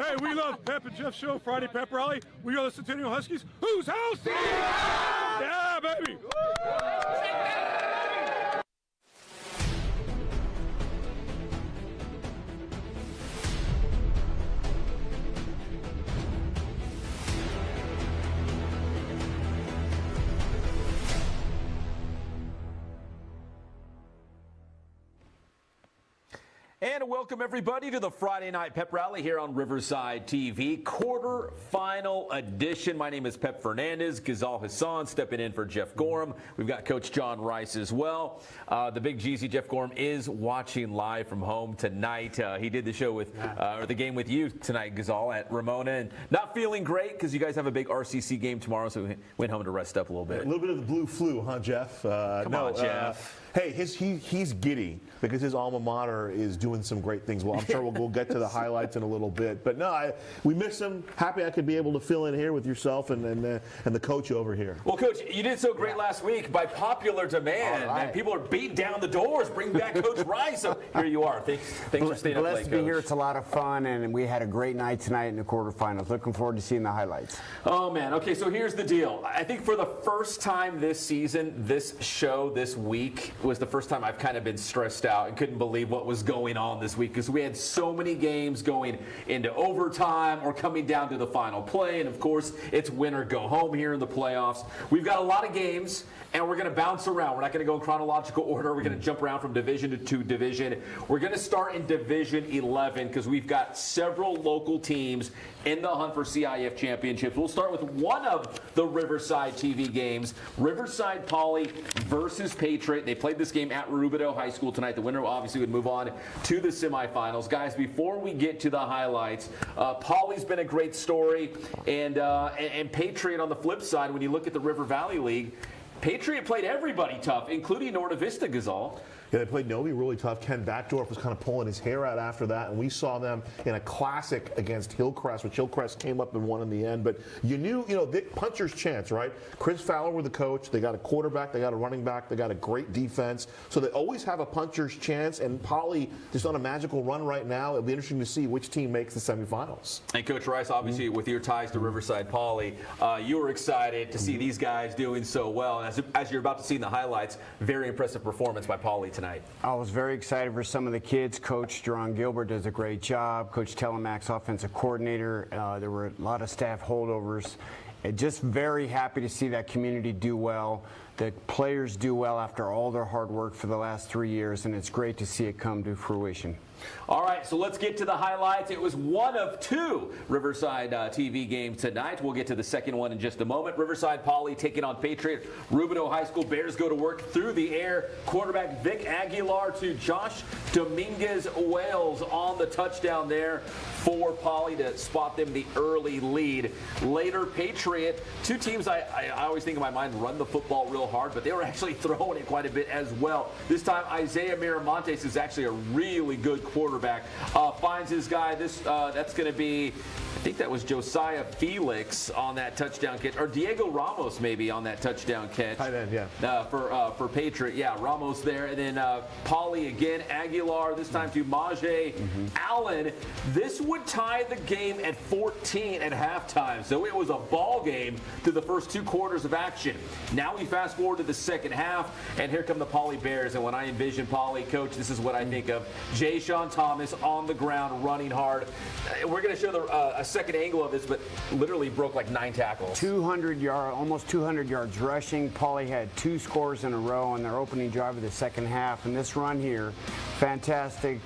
Hey, we love Pep and Jeff Show, Friday Pep Rally. We are the Centennial Huskies. Whose house is it? Yeah, baby. And welcome everybody to the Friday Night Pep Rally here on Riverside TV, quarter-final edition. My name is Pep Fernandez. Ghazal Hassan stepping in for Jeff Gorham. We've got Coach John Rice as well. The big GZ Jeff Gorham is watching live from home tonight. He did the show with, or the game with you tonight, Ghazal, at Ramona, and not feeling great because you guys have a big RCC game tomorrow, so we went home to rest up a little bit. A little bit of the blue flu, huh, Jeff? Come on, Jeff. Hey, he's giddy because his alma mater is doing some great things. Well, I'm sure we'll get to the highlights in a little bit. But no, we miss him. Happy I could be able to fill in here with yourself and the coach over here. Well, Coach, you did so great last week by popular demand. Right. And people are beating down the doors. Bring back Coach Rice. So here you are. Thanks for staying up late, Blessed to be Coach. here. It's a lot of fun, and we had a great night tonight in the quarterfinals. Looking forward to seeing the highlights. Oh, man. Okay, so here's the deal. I think for the first time this season, this show this week was the first time I've kind of been stressed out and couldn't believe what was going on this week because we had so many games going into overtime or coming down to the final play. And, of course, it's win or go home here in the playoffs. We've got a lot of games, and we're going to bounce around. We're not going to go in chronological order. We're going to jump around from division to division. We're going to start in Division 11 because we've got several local teams in the hunt for CIF championships. We'll start with one of the Riverside TV games, Riverside Poly versus Patriot. They played this game at Rubidoux High School tonight. The winner obviously would move on to the semifinals. Guys, before we get to the highlights, Poly's been a great story, and Patriot on the flip side, when you look at the River Valley League, Patriot played everybody tough, including Norte Vista, Ghazal. Yeah, they played Novi really tough. Ken Backdorf was kind of pulling his hair out after that, and we saw them in a classic against Hillcrest, which Hillcrest came up and won in the end. But you knew, puncher's chance, right? Chris Fowler were the coach. They got a quarterback. They got a running back. They got a great defense. So they always have a puncher's chance, and Poly is on a magical run right now. It'll be interesting to see which team makes the semifinals. And Coach Rice, obviously, with your ties to Riverside Poly, you were excited to see these guys doing so well. And as you're about to see in the highlights, very impressive performance by Poly tonight. I was very excited for some of the kids. Coach Jerron Gilbert does a great job. Coach Telemax, offensive coordinator. There were a lot of staff holdovers. Just very happy to see that community do well. The players do well after all their hard work for the last 3 years, and it's great to see it come to fruition. All right, so let's get to the highlights. It was one of two Riverside TV games tonight. We'll get to the second one in just a moment. Riverside Poly taking on Patriot. Rubidoux High School Bears go to work through the air. Quarterback Vic Aguilar to Josh Dominguez Wales on the touchdown there for Poly to spot them the early lead. Later, Patriot, two teams I always think in my mind run the football real hard, but they were actually throwing it quite a bit as well. This time, Isaiah Miramontes is actually a really good quarterback. Finds his guy. That's going to be, I think that was Josiah Felix on that touchdown catch, or Diego Ramos maybe on that touchdown catch. Tight end, yeah. For Patriot, yeah, Ramos there, and then Poly again, Aguilar this time to Majay Allen. This would tie the game at 14 at halftime, so it was a ball game through the first 2 quarters of action. Now we fast forward to the second half, and here come the Poly Bears. And when I envision Poly, Coach, this is what I think of: Jay Sean Thomas on the ground running hard. We're going to show a second angle of this, but literally broke like 9 tackles. Almost 200 yards rushing. Poly had 2 scores in a row on their opening drive of the second half, and this run here, fantastic.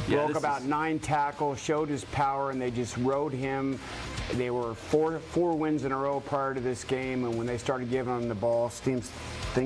Broke about 9 tackles, showed his power, and they just rode him. They were four wins in a row prior to this game, and when they started giving them the ball, things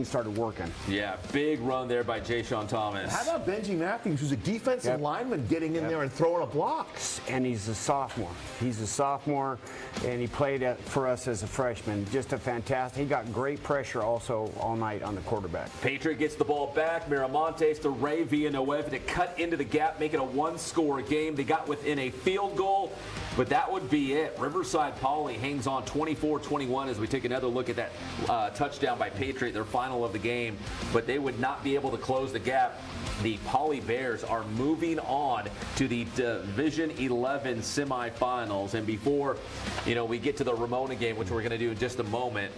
started working. Yeah, big run there by Jay Sean Thomas. How about Benji Matthews, who's a defensive lineman, getting in there and throwing a block? And he's a sophomore. He's a sophomore, and he played for us as a freshman. Just a fantastic. He got great pressure also all night on the quarterback. Patriot gets the ball back. Miramontes to Ray Villanueva to cut into the gap, make it a one-score game. They got within a field goal, but that would be it. Riverside Poly hangs on 24-21 as we take another look at that touchdown by Patriot, their final of the game, but they would not be able to close the gap. The Poly Bears are moving on to the Division 11 semifinals. And before, we get to the Ramona game, which we're going to do in just a moment,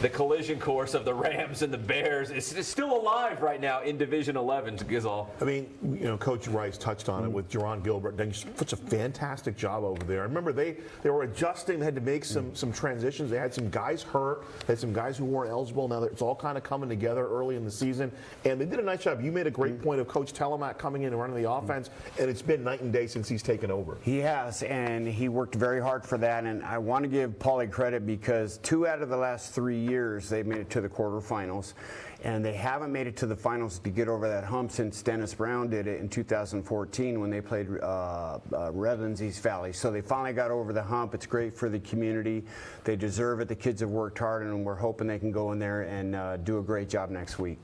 the collision course of the Rams and the Bears is still alive right now in Division 11, Gazal. I mean, Coach Rice touched on it with Jerron Gilbert doing such a fantastic job over there. I remember they were adjusting. They had to make some transitions. They had some guys hurt. They had some guys who weren't eligible. Now it's all kind of coming together early in the season. And they did a nice job. You made a great point of Coach Telemac coming in and running the offense. And it's been night and day since he's taken over. He has, and he worked very hard for that. And I want to give Pauly credit because 2 out of the last 3 years they've made it to the quarterfinals, and they haven't made it to the finals to get over that hump since Dennis Brown did it in 2014 when they played Revens East Valley. So they finally got over the hump. It's great for the community. They deserve it. The kids have worked hard, and we're hoping they can go in there and do a great job next week.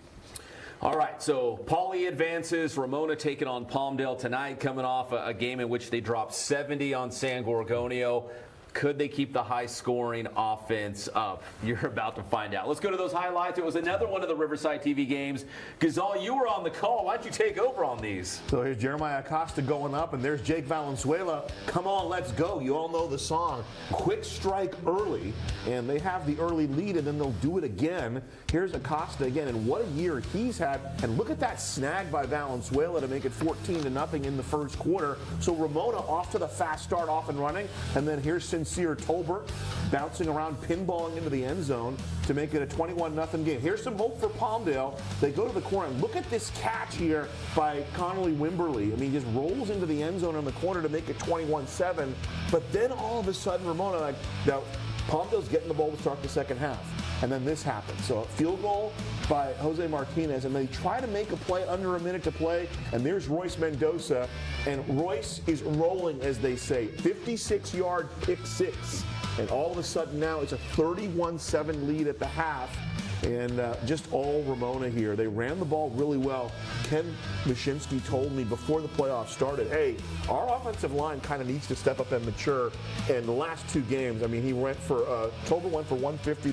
All right, so Poly advances. Ramona taking on Palmdale tonight, coming off a game in which they dropped 70 on San Gorgonio. Could they keep the high-scoring offense up? You're about to find out. Let's go to those highlights. It was another one of the Riverside TV games. Gazal, you were on the call. Why don't you take over on these? So here's Jeremiah Acosta going up, and there's Jake Valenzuela. Come on, let's go. You all know the song. Quick strike early, and they have the early lead, and then they'll do it again. Here's Acosta again, and what a year he's had. And look at that snag by Valenzuela to make it 14-0 in the first quarter. So Ramona off to the fast start, off and running, and then here's Sincere Tolbert bouncing around, pinballing into the end zone to make it a 21-0 game. Here's some hope for Palmdale. They go to the corner. Look at this catch here by Connolly Wimberly. I mean, he just rolls into the end zone in the corner to make it 21-7. But then all of a sudden, Ramona, now Palmdale's getting the ball to start the second half. And then this happens. So a field goal by Jose Martinez, and they try to make a play under a minute to play, and there's Royce Mendoza, and Royce is rolling, as they say, 56-yard pick six, and all of a sudden now it's a 31-7 lead at the half, and just all Ramona here. They ran the ball really well. Ken Mashinsky told me before the playoffs started, hey, our offensive line kind of needs to step up and mature. And the last 2 games, I mean, he went for, Tolbert went for 150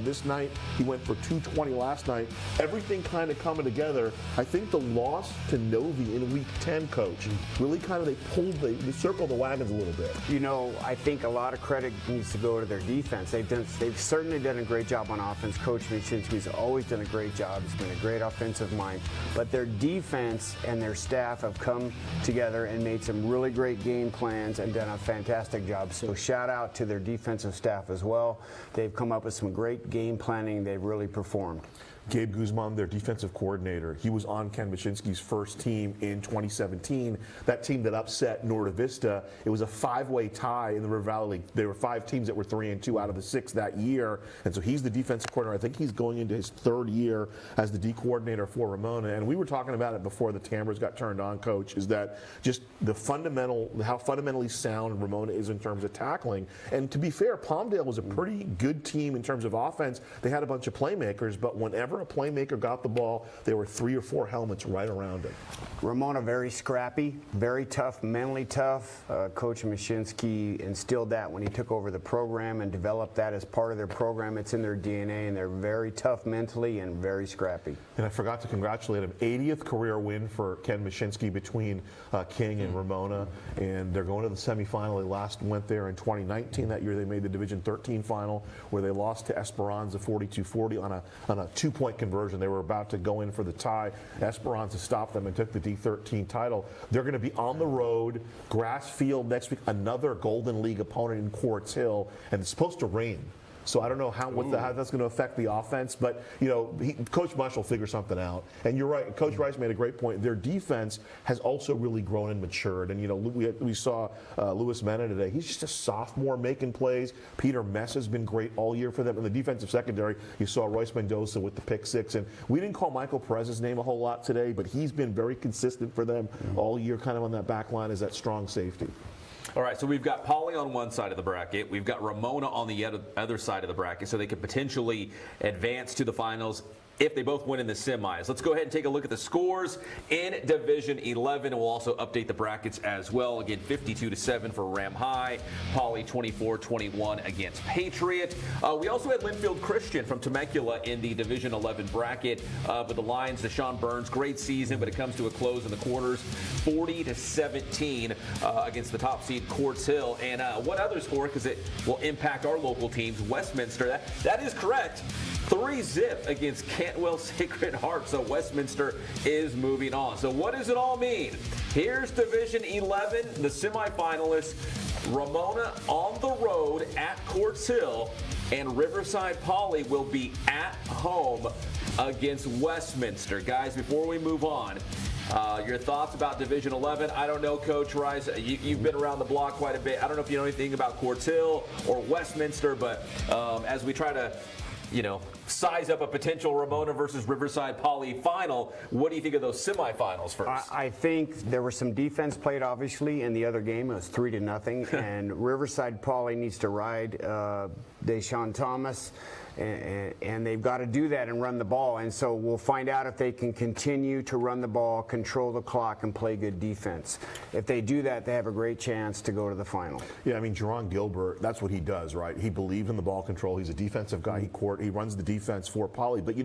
this night. He went for 220 last night. Everything kind of coming together. I think the loss to Novi in week 10, Coach, really kind of they circled the wagons a little bit. I think a lot of credit needs to go to their defense. They've certainly done a great job on offense. Coach Mashinsky's always done a great job. He's been a great offensive mind. But their defense and their staff have come together and made some really great game plans and done a fantastic job. So shout out to their defensive staff as well. They've come up with some great game planning. They've really performed. Gabe Guzman, their defensive coordinator, he was on Ken Mashinsky's first team in 2017. That team that upset Norte Vista, it was a 5-way tie in the River Valley League. There were 5 teams that were 3-2 out of the 6 that year, and so he's the defensive coordinator. I think he's going into his 3rd year as the D coordinator for Ramona. And we were talking about it before the cameras got turned on, Coach, is that just how fundamentally sound Ramona is in terms of tackling. And to be fair, Palmdale was a pretty good team in terms of offense. They had a bunch of playmakers, but whenever a playmaker got the ball, there were 3 or 4 helmets right around him. Ramona very scrappy, very tough, mentally tough. Coach Mashinsky instilled that when he took over the program and developed that as part of their program. It's in their DNA, and they're very tough mentally and very scrappy. And I forgot to congratulate him. 80th career win for Ken Mashinsky between King and Ramona, and they're going to the semifinal. They last went there in 2019. That year they made the Division 13 final, where they lost to Esperanza 42-40 on a 2-point conversion. They were about to go in for the tie. Esperanza stopped them and took the D13 title. They're going to be on the road, grass field next week, another Golden League opponent in Quartz Hill, and it's supposed to rain. So I don't know how that's going to affect the offense, but Coach Mush will figure something out. And you're right, Coach Rice made a great point. Their defense has also really grown and matured. And we saw Louis Mena today. He's just a sophomore making plays. Peter Mess has been great all year for them. In the defensive secondary, you saw Royce Mendoza with the pick six. And we didn't call Michael Perez's name a whole lot today, but he's been very consistent for them all year, kind of on that back line as that strong safety. All right, so we've got Poly on one side of the bracket. We've got Ramona on the other side of the bracket, so they could potentially advance to the finals. if they both win in the semis. Let's go ahead and take a look at the scores in Division 11, and we'll also update the brackets as well. Again, 52-7 for Ram High, Poly 24-21 against Patriot. We also had Linfield Christian from Temecula in the Division 11 bracket with the Lions. Deshaun Burns, great season, but it comes to a close in the quarters, 40-17 against the top seed Quartz Hill. And one other score, because it will impact our local teams, Westminster. That is correct. 3-0 against Cantwell Sacred Heart. So Westminster is moving on. So what does it all mean? Here's Division 11, the semifinalists. Ramona on the road at Quartz Hill, and Riverside Poly will be at home against Westminster. Guys, before we move on, your thoughts about Division 11? I don't know, Coach Rice. You've been around the block quite a bit. I don't know if you know anything about Quartz Hill or Westminster, but as we try to size up a potential Ramona versus Riverside Poly final, what do you think of those semifinals first? I think there was some defense played, obviously, in the other game. It was 3-0, and Riverside Poly needs to ride Deshaun Thomas, and they've got to do that and run the ball. And so we'll find out if they can continue to run the ball, control the clock, and play good defense. If they do that, they have a great chance to go to the final. Yeah, I mean, Jerron Gilbert, that's what he does, right? He believes in the ball control. He's a defensive guy. He runs the defense for Poly. But,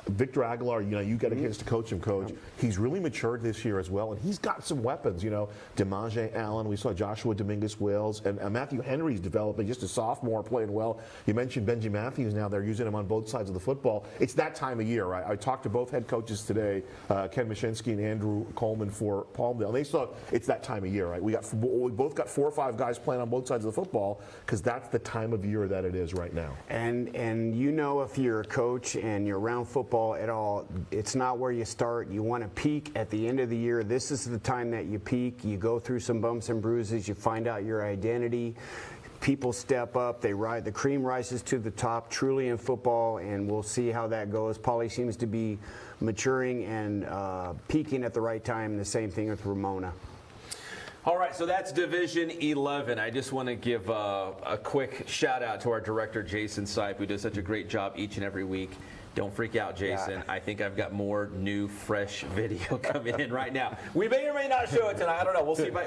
Victor Aguilar, you got a chance to coach him, Coach. He's really matured this year as well, and he's got some weapons. DeMaje Allen, we saw Joshua Dominguez-Wills, and Matthew Henry's developing, just a sophomore, playing well. You mentioned Benji Matthews now. They're using him on both sides of the football. It's that time of year, right? I talked to both head coaches today, Ken Mashinsky and Andrew Coleman for Palmdale. And they saw it's that time of year, right? We both got 4 or 5 guys playing on both sides of the football because that's the time of year that it is right now. And if you're a coach and you're around football at all, it's not where you start. You want to peak at the end of the year. This is the time that you peak. You go through some bumps and bruises. You find out your identity. People step up. The cream rises to the top, truly, in football, and we'll see how that goes. Poly seems to be maturing and peaking at the right time. The same thing with Ramona. All right, so that's Division 11. I just want to give a quick shout out to our director, Jason Sipe, who does such a great job each and every week. Don't freak out, Jason. Yeah. I think I've got more new, fresh video coming in right now. We may or may not show it tonight. I don't know. We'll see if I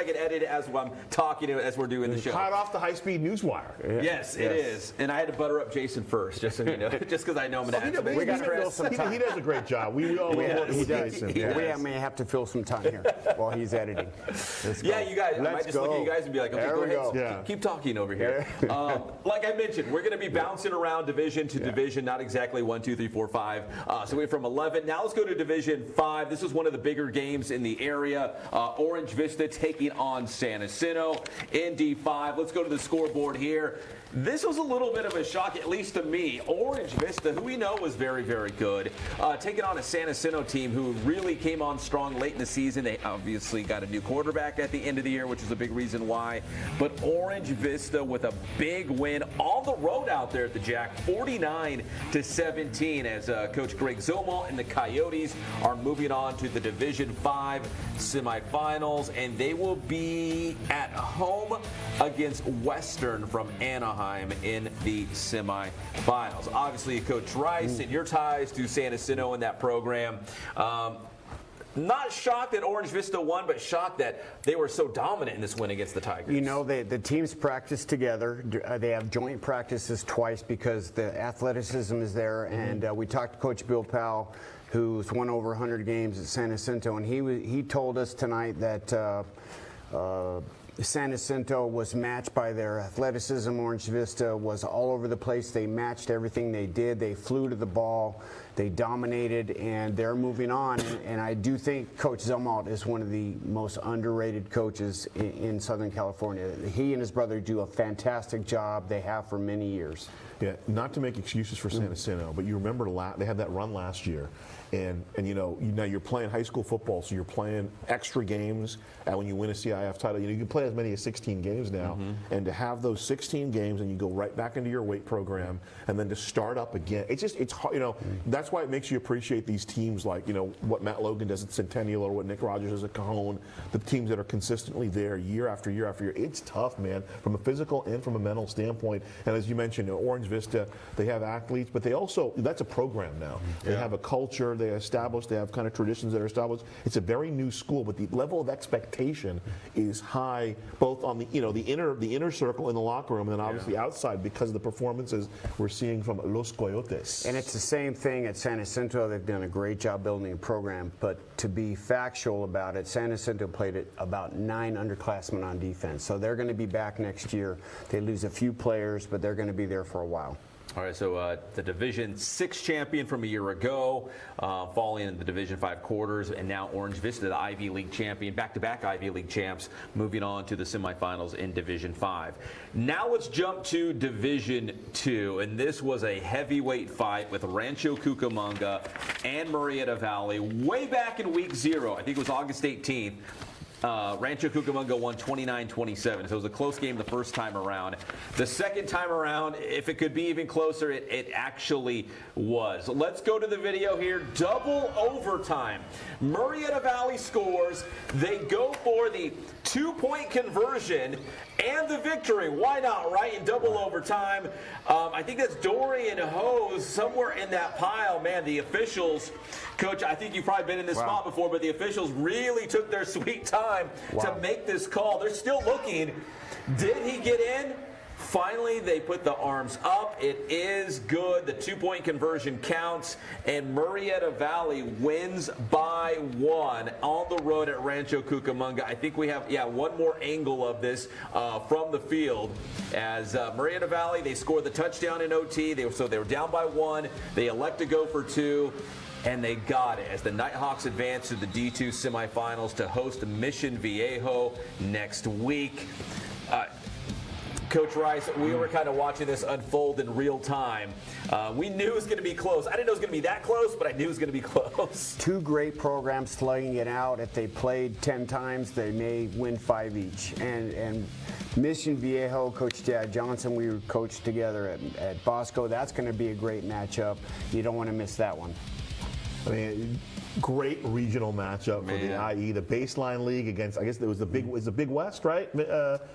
can edit it as I'm talking as we're doing the show. Hot off the high-speed newswire. Yeah. Yes, it is. And I had to butter up Jason first, just so you know, just because I know I'm going to add He does a great job. We all work with Jason. We may have to fill some time here while he's editing. Yeah, you guys. I might just look at you guys and be like, okay, go ahead. Keep talking over here. Like I mentioned, we're going to be bouncing around division to division, not exactly 1, 2, 3, 4, 5. So we went from 11. Now let's go to Division 5. This is one of the bigger games in the area. Orange Vista taking on San Jacinto in D5. Let's go to the scoreboard here. This was a little bit of a shock, at least to me. Orange Vista, who we know was very, very good, taking on a San Jacinto team who really came on strong late in the season. They obviously got a new quarterback at the end of the year, which is a big reason why. But Orange Vista with a big win on the road out there at the Jack, 49-17, as Coach Greg Zomalt and the Coyotes are moving on to the Division 5 semifinals, and they will be at home against Western from Anaheim in the semifinals. Obviously, Coach Rice and your ties to San Jacinto in that program. Not shocked that Orange Vista won, but shocked that they were so dominant in this win against the Tigers. The teams practice together. They have joint practices twice because the athleticism is there. And we talked to Coach Bill Powell, who's won over 100 games at San Jacinto, and he told us tonight that San Jacinto was matched by their athleticism. Orange Vista was all over the place. They matched everything they did. They flew to the ball. They dominated, and they're moving on. And I do think Coach Zomalt is one of the most underrated coaches in Southern California. He and his brother do a fantastic job. They have for many years. Yeah, not to make excuses for San Jacinto, but you remember they had that run last year, And now you're playing high school football, so you're playing extra games. And when you win a CIF title, you can play as many as 16 games now. And to have those 16 games and you go right back into your weight program, and then to start up again, it's hard. That's why it makes you appreciate these teams like what Matt Logan does at Centennial or what Nick Rogers does at Cajon. The teams that are consistently there year after year after year. It's tough, man, from a physical and from a mental standpoint. And as you mentioned, Orange Vista, they have athletes, but they also, that's a program now. They have a culture. They have kind of traditions that are established. It's a very new school, but the level of expectation is high, both on the inner circle in the locker room, and then obviously outside because of the performances we're seeing from Los Coyotes. And it's the same thing at San Jacinto. They've done a great job building a program, but to be factual about it, San Jacinto played about 9 underclassmen on defense, so they're going to be back next year. They lose a few players, but they're going to be there for a while. All right, so the Division 6 champion from a year ago, falling in the Division 5 quarters, and now Orange Vista, the Ivy League champion, back-to-back Ivy League champs, moving on to the semifinals in Division 5. Now let's jump to Division 2, and this was a heavyweight fight with Rancho Cucamonga and Murrieta Valley way back in Week 0. I think it was August 18th. Rancho Cucamonga won 29-27, so it was a close game the first time around. The second time around, if it could be even closer, it actually was. Let's go to the video here. Double overtime. Murrieta Valley scores. They go for the 2-point conversion and the victory. Why not, right? In double overtime. I think that's Dorian Hose somewhere in that pile. Man, the officials, Coach, I think you've probably been in this spot before, but the officials really took their sweet time to make this call. They're still looking. Did he get in? Finally, they put the arms up. It is good. The 2-point conversion counts, and Murrieta Valley wins by 1 on the road at Rancho Cucamonga. I think we have, one more angle of this from the field. As Murrieta Valley, they scored the touchdown in OT, so they were down by 1. They elect to go for 2. And they got it as the Nighthawks advance to the D2 semifinals to host Mission Viejo next week. Coach Rice, we were kind of watching this unfold in real time. We knew it was going to be close. I didn't know it was going to be that close, but I knew it was going to be close. 2 great programs slugging it out. If they played 10 times, they may win 5 each. And Mission Viejo, Coach Dad Johnson, we were coached together at Bosco. That's going to be a great matchup. You don't want to miss that one. I mean, great regional matchup for the IE, the Baseline League against, I guess it was the Big West, right? Big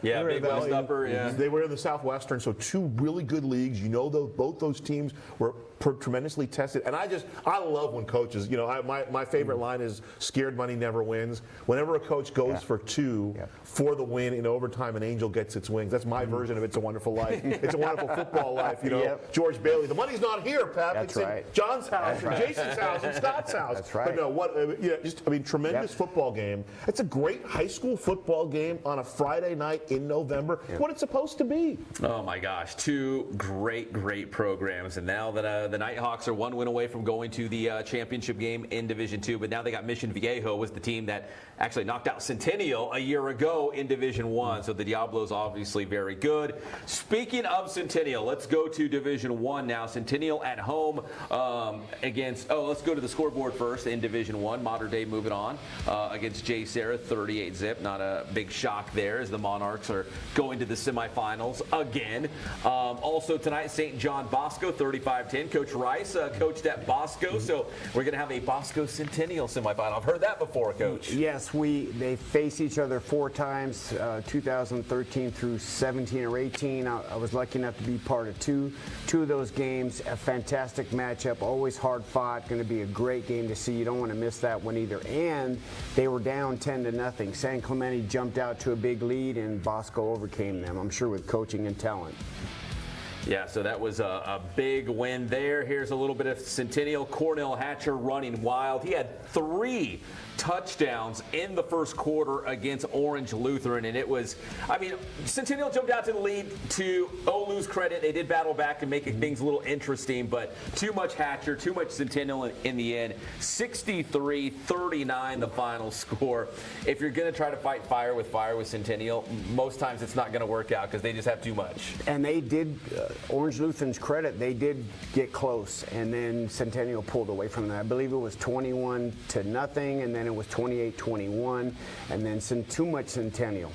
West upper, They were in the Southwestern, so 2 really good leagues. Both those teams were tremendously tested, and I love when coaches, my favorite line is scared money never wins. Whenever a coach goes for 2 for the win in overtime, an angel gets its wings. That's my version of It's a Wonderful Life. It's a Wonderful Football Life, George Bailey. The money's not here, Pep. That's it's right. in John's house, and Jason's house, and Scott's house. That's right. But no, tremendous football game. It's a great high school football game on a Friday night in November. What it's supposed to be. Oh my gosh, 2 great programs, and now that the Nighthawks are 1 win away from going to the championship game in Division 2, but now they got Mission Viejo, was the team that actually knocked out Centennial a year ago in Division 1, so the Diablos obviously very good. Speaking of Centennial, let's go to Division 1 now. Centennial at home let's go to the scoreboard first in Division 1. Mater Dei moving on against J. Sarah, 38-zip. Not a big shock there as the Monarchs are going to the semifinals again. Also tonight, St. John Bosco, 35-10. Coach Rice coached at Bosco, so we're going to have a Bosco Centennial semifinal. I've heard that before, Coach. Yes, they face each other 4 times, 2013 through 17 or 18. I was lucky enough to be part of two of those games. A fantastic matchup, always hard fought. Going to be a great game to see. You don't want to miss that one either. And they were down 10-0. San Clemente jumped out to a big lead, and Bosco overcame them, I'm sure, with coaching and talent. Yeah, so that was a big win there. Here's a little bit of Centennial. Cornell Hatcher running wild. He had 3 touchdowns in the first quarter against Orange Lutheran, and it was, Centennial jumped out to the lead. To Olu's credit, they did battle back and make things a little interesting, but too much Hatcher, too much Centennial in the end. 63-39 the final score. If you're going to try to fight fire with Centennial, most times it's not going to work out because they just have too much. And they did Orange Lutheran's credit, they did get close, and then Centennial pulled away from that. I believe it was 21-0, and then it was 28-21, and then too much Centennial.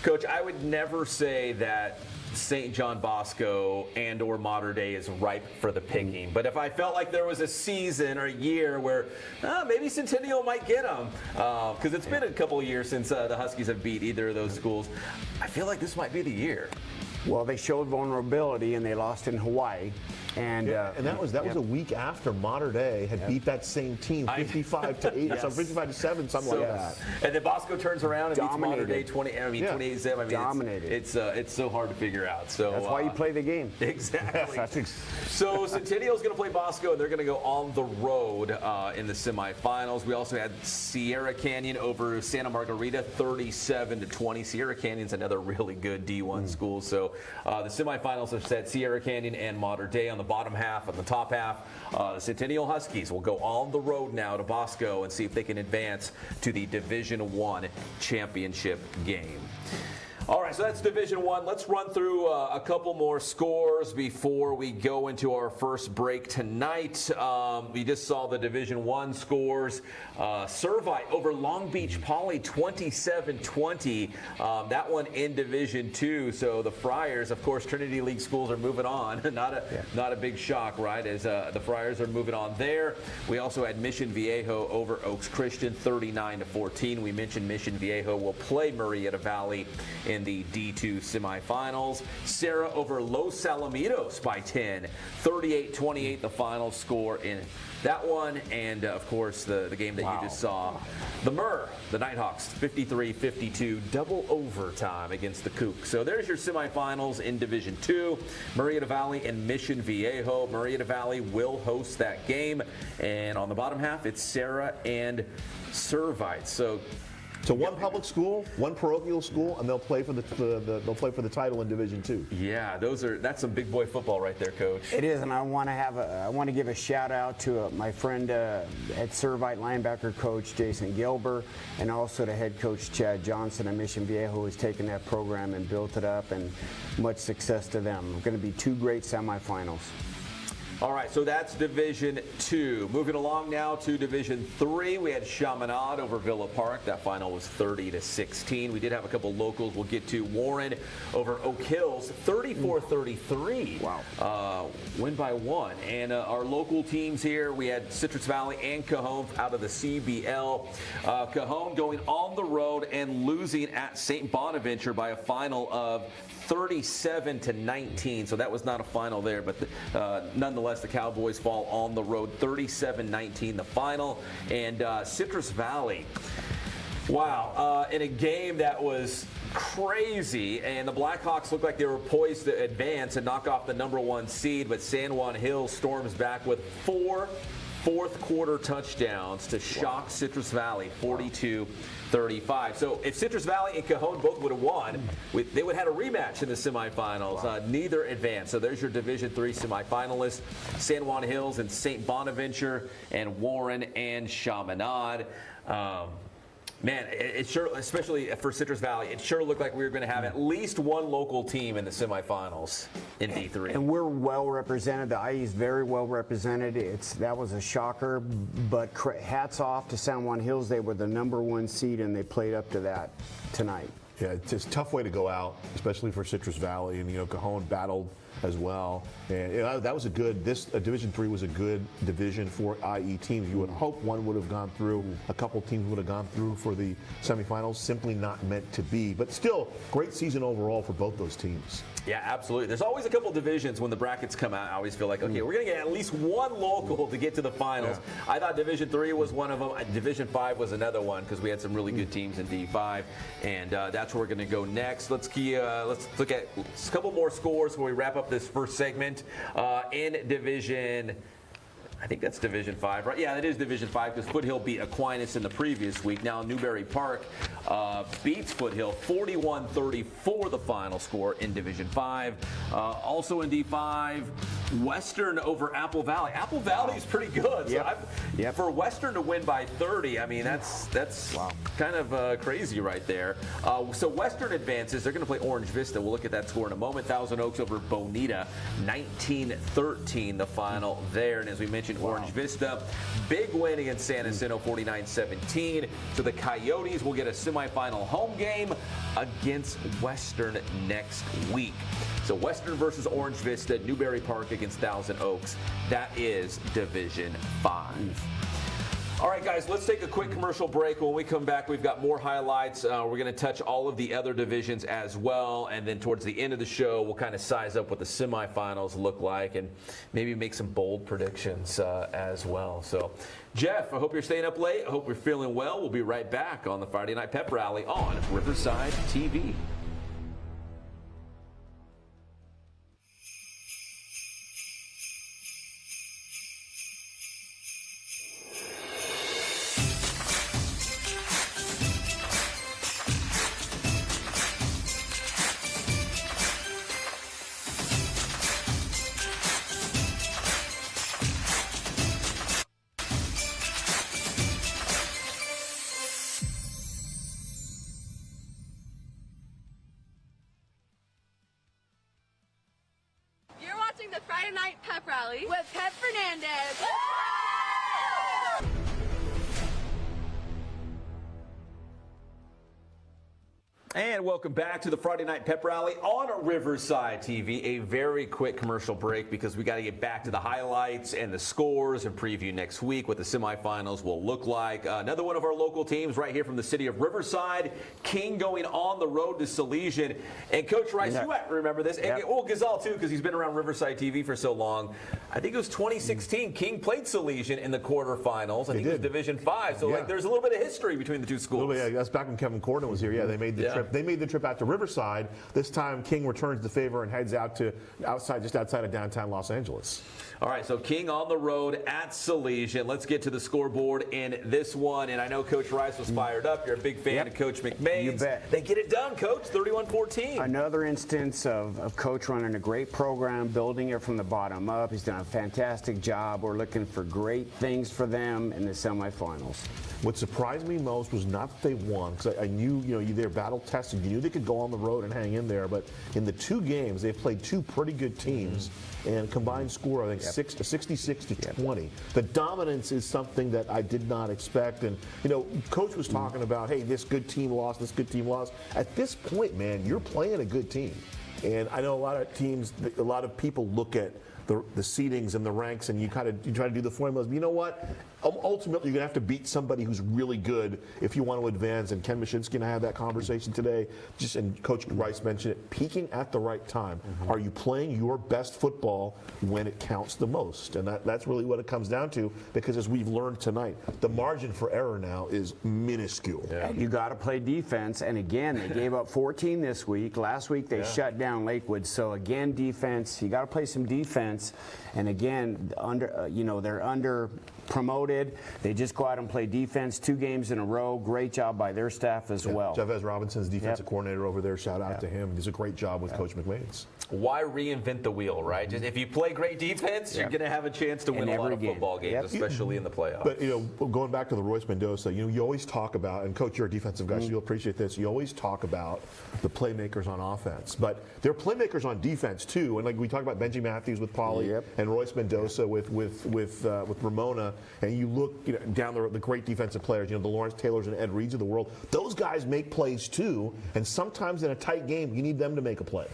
Coach, I would never say that St. John Bosco and or Mater Dei is ripe for the picking. But if I felt like there was a season or a year where maybe Centennial might get them, because it's been a couple of years since the Huskies have beat either of those schools, I feel like this might be the year. Well, they showed vulnerability, and they lost in Hawaii. And that was a week after Mater Dei had beat that same team 55-8 or something, 55-7, something like that. And then Bosco turns around and Dominated. beats Mater Dei 28-7. I mean, Dominated. It's so hard to figure out. So that's why you play the game. Exactly. So Centennial's going to play Bosco, and they're going to go on the road in the semifinals. We also had Sierra Canyon over Santa Margarita, 37-20. Sierra Canyon's another really good D1 school. So the semifinals are set. Sierra Canyon and Mater Dei on the bottom half. On the top half, the Centennial Huskies will go on the road now to Bosco and see if they can advance to the Division I championship game. All right, so that's Division I. Let's run through a couple more scores before we go into our first break tonight. We just saw the Division I scores. Servite over Long Beach Poly, 27-20. That one in Division II. So the Friars, of course, Trinity League schools are moving on. Not a big shock, right, as the Friars are moving on there. We also had Mission Viejo over Oaks Christian, 39-14. We mentioned Mission Viejo will play Murrieta Valley in the D2 semifinals. Serra over Los Alamitos by 10, 38-28 the final score in that one. And of course the game that you just saw, the Nighthawks 53-52 double overtime against the Cougs. So there's your semifinals in Division II. Murrieta Valley and Mission Viejo. Murrieta Valley will host that game, and on the bottom half it's Serra and Servite. So one public school, one parochial school, and they'll play for the title in Division II. Yeah, that's some big boy football right there, Coach. It is, and I want to give a shout out to my friend at Servite linebacker coach Jason Gilbert, and also to head coach Chad Johnson at Mission Viejo, who has taken that program and built it up, and much success to them. Going to be two great semifinals. All right, so that's Division II. Moving along now to Division III, we had Chaminade over Villa Park. That final was 30-16. We did have a couple locals we'll get to. Warren over Oak Hills, 34-33. Wow. Win by 1. And our local teams here, we had Citrus Valley and Cajon out of the CBL. Cajon going on the road and losing at St. Bonaventure by a final of 37-19. So that was not a final there, but nonetheless, the Cowboys fall on the road, 37-19 the final. And Citrus Valley, wow, in a game that was crazy, and the Blackhawks looked like they were poised to advance and knock off the #1 seed, but San Juan Hills storms back with 4 fourth-quarter touchdowns to shock Citrus Valley, 42-35. So if Citrus Valley and Cajon both would have won, they would have had a rematch in the semifinals. Wow. Neither advanced. So there's your Division III semifinalists, San Juan Hills and St. Bonaventure, and Warren and Chaminade. Man, it sure, especially for Citrus Valley, it sure looked like we were going to have at least one local team in the semifinals in D3. And we're well represented. The IE is very well represented. That was a shocker, but hats off to San Juan Hills. They were the #1 seed, and they played up to that tonight. Yeah, it's just a tough way to go out, especially for Citrus Valley, and Cajon battled as well. And that was Division III was a good division for IE teams. You would hope one would have gone through, a couple teams would have gone through for the semifinals, simply not meant to be. But still, great season overall for both those teams. Yeah, absolutely. There's always a couple divisions when the brackets come out. I always feel like, okay, we're going to get at least one local to get to the finals. Yeah. I thought Division III was one of them. Division V was another one because we had some really good teams in D5, and that's where we're going to go next. Let's look at a couple more scores before we wrap up this first segment. In Division I think that's Division 5, right? Yeah, that is Division 5 because Foothill beat Aquinas in the previous week. Now Newberry Park beats Foothill 41-34, the final score in Division 5. Also in D5, Western over Apple Valley. Apple Valley is pretty good. Yep. So for Western to win by 30, I mean, that's kind of crazy right there. So Western advances. They're going to play Orange Vista. We'll look at that score in a moment. Thousand Oaks over Bonita, 19-13, the final there. And as we mentioned, Orange Vista, big win against San Jacinto, 49-17. So the Coyotes will get a semifinal home game against Western next week. So Western versus Orange Vista, Newberry Park against Thousand Oaks. That is Division 5. All right, guys, let's take a quick commercial break. When we come back, we've got more highlights. We're going to touch all of the other divisions as well. And then towards the end of the show, we'll kind of size up what the semifinals look like and maybe make some bold predictions as well. So, Jeff, I hope you're staying up late. I hope you're feeling well. We'll be right back on the Friday Night Pep Rally on Riverside TV. You're watching the Friday Night Pep Rally with Pep Fernandez. And welcome back to the Friday Night Pep Rally on Riverside TV. A very quick commercial break because we got to get back to the highlights and the scores and preview next week what the semifinals will look like. Another one of our local teams right here from the city of Riverside, King going on the road to Salesian. And Coach Rice, you might remember this. And, well, Gazal too, because he's been around Riverside TV for so long. I think it was 2016. King played Salesian in the quarterfinals. I think it was Division 5. So like, there's a little bit of history between the two schools. That's back when Kevin Corden was here. Yeah, they made the trip. They made the trip out to Riverside. This time, King returns the favor and heads out to just outside of downtown Los Angeles. All right, so King on the road at Salesian. Let's get to the scoreboard in this one. And I know Coach Rice was fired up. You're a big fan of Coach McMahon. You bet. They get it done, Coach, 31-14. Another instance of Coach running a great program, building it from the bottom up. He's done a fantastic job. We're looking for great things for them in the semifinals. What surprised me most was not that they won, because I knew, they're battle tested. You knew they could go on the road and hang in there. But in the two games, they've played two pretty good teams. And combined score, I think, 66-20. The dominance is something that I did not expect. And, Coach was talking about, hey, this good team lost, this good team lost. At this point, man, you're playing a good team. And I know a lot of teams, a lot of people look at the seedings and the ranks, and you try to do the formulas. But you know what? Ultimately, you're going to have to beat somebody who's really good if you want to advance. And Ken Mashinsky and I had that conversation today. And Coach Rice mentioned it, peaking at the right time. Are you playing your best football when it counts the most? And that's really what it comes down to, because as we've learned tonight, the margin for error now is minuscule. You got to play defense. And again, they gave up 14 this week. Last week, they shut down Lakewood. So again, defense. You got to play some defense. And again, they're under promoted. They just go out and play defense 2 games in a row. Great job by their staff as well. Javez Robinson's defensive coordinator over there. Shout out to him. He does a great job with Coach McMahon's. Why reinvent the wheel, right? Just if you play great defense, you're going to have a chance to win a lot of football games, especially in the playoffs. But going back to the Royce Mendoza, you always talk about, and Coach, you're a defensive guy, so you'll appreciate this. You always talk about the playmakers on offense, but there are playmakers on defense too. And like we talk about Benji Matthews with Pauly and Royce Mendoza with Ramona, and you look down the great defensive players, the Lawrence Taylors and Ed Reeds of the world. Those guys make plays too, and sometimes in a tight game, you need them to make a play.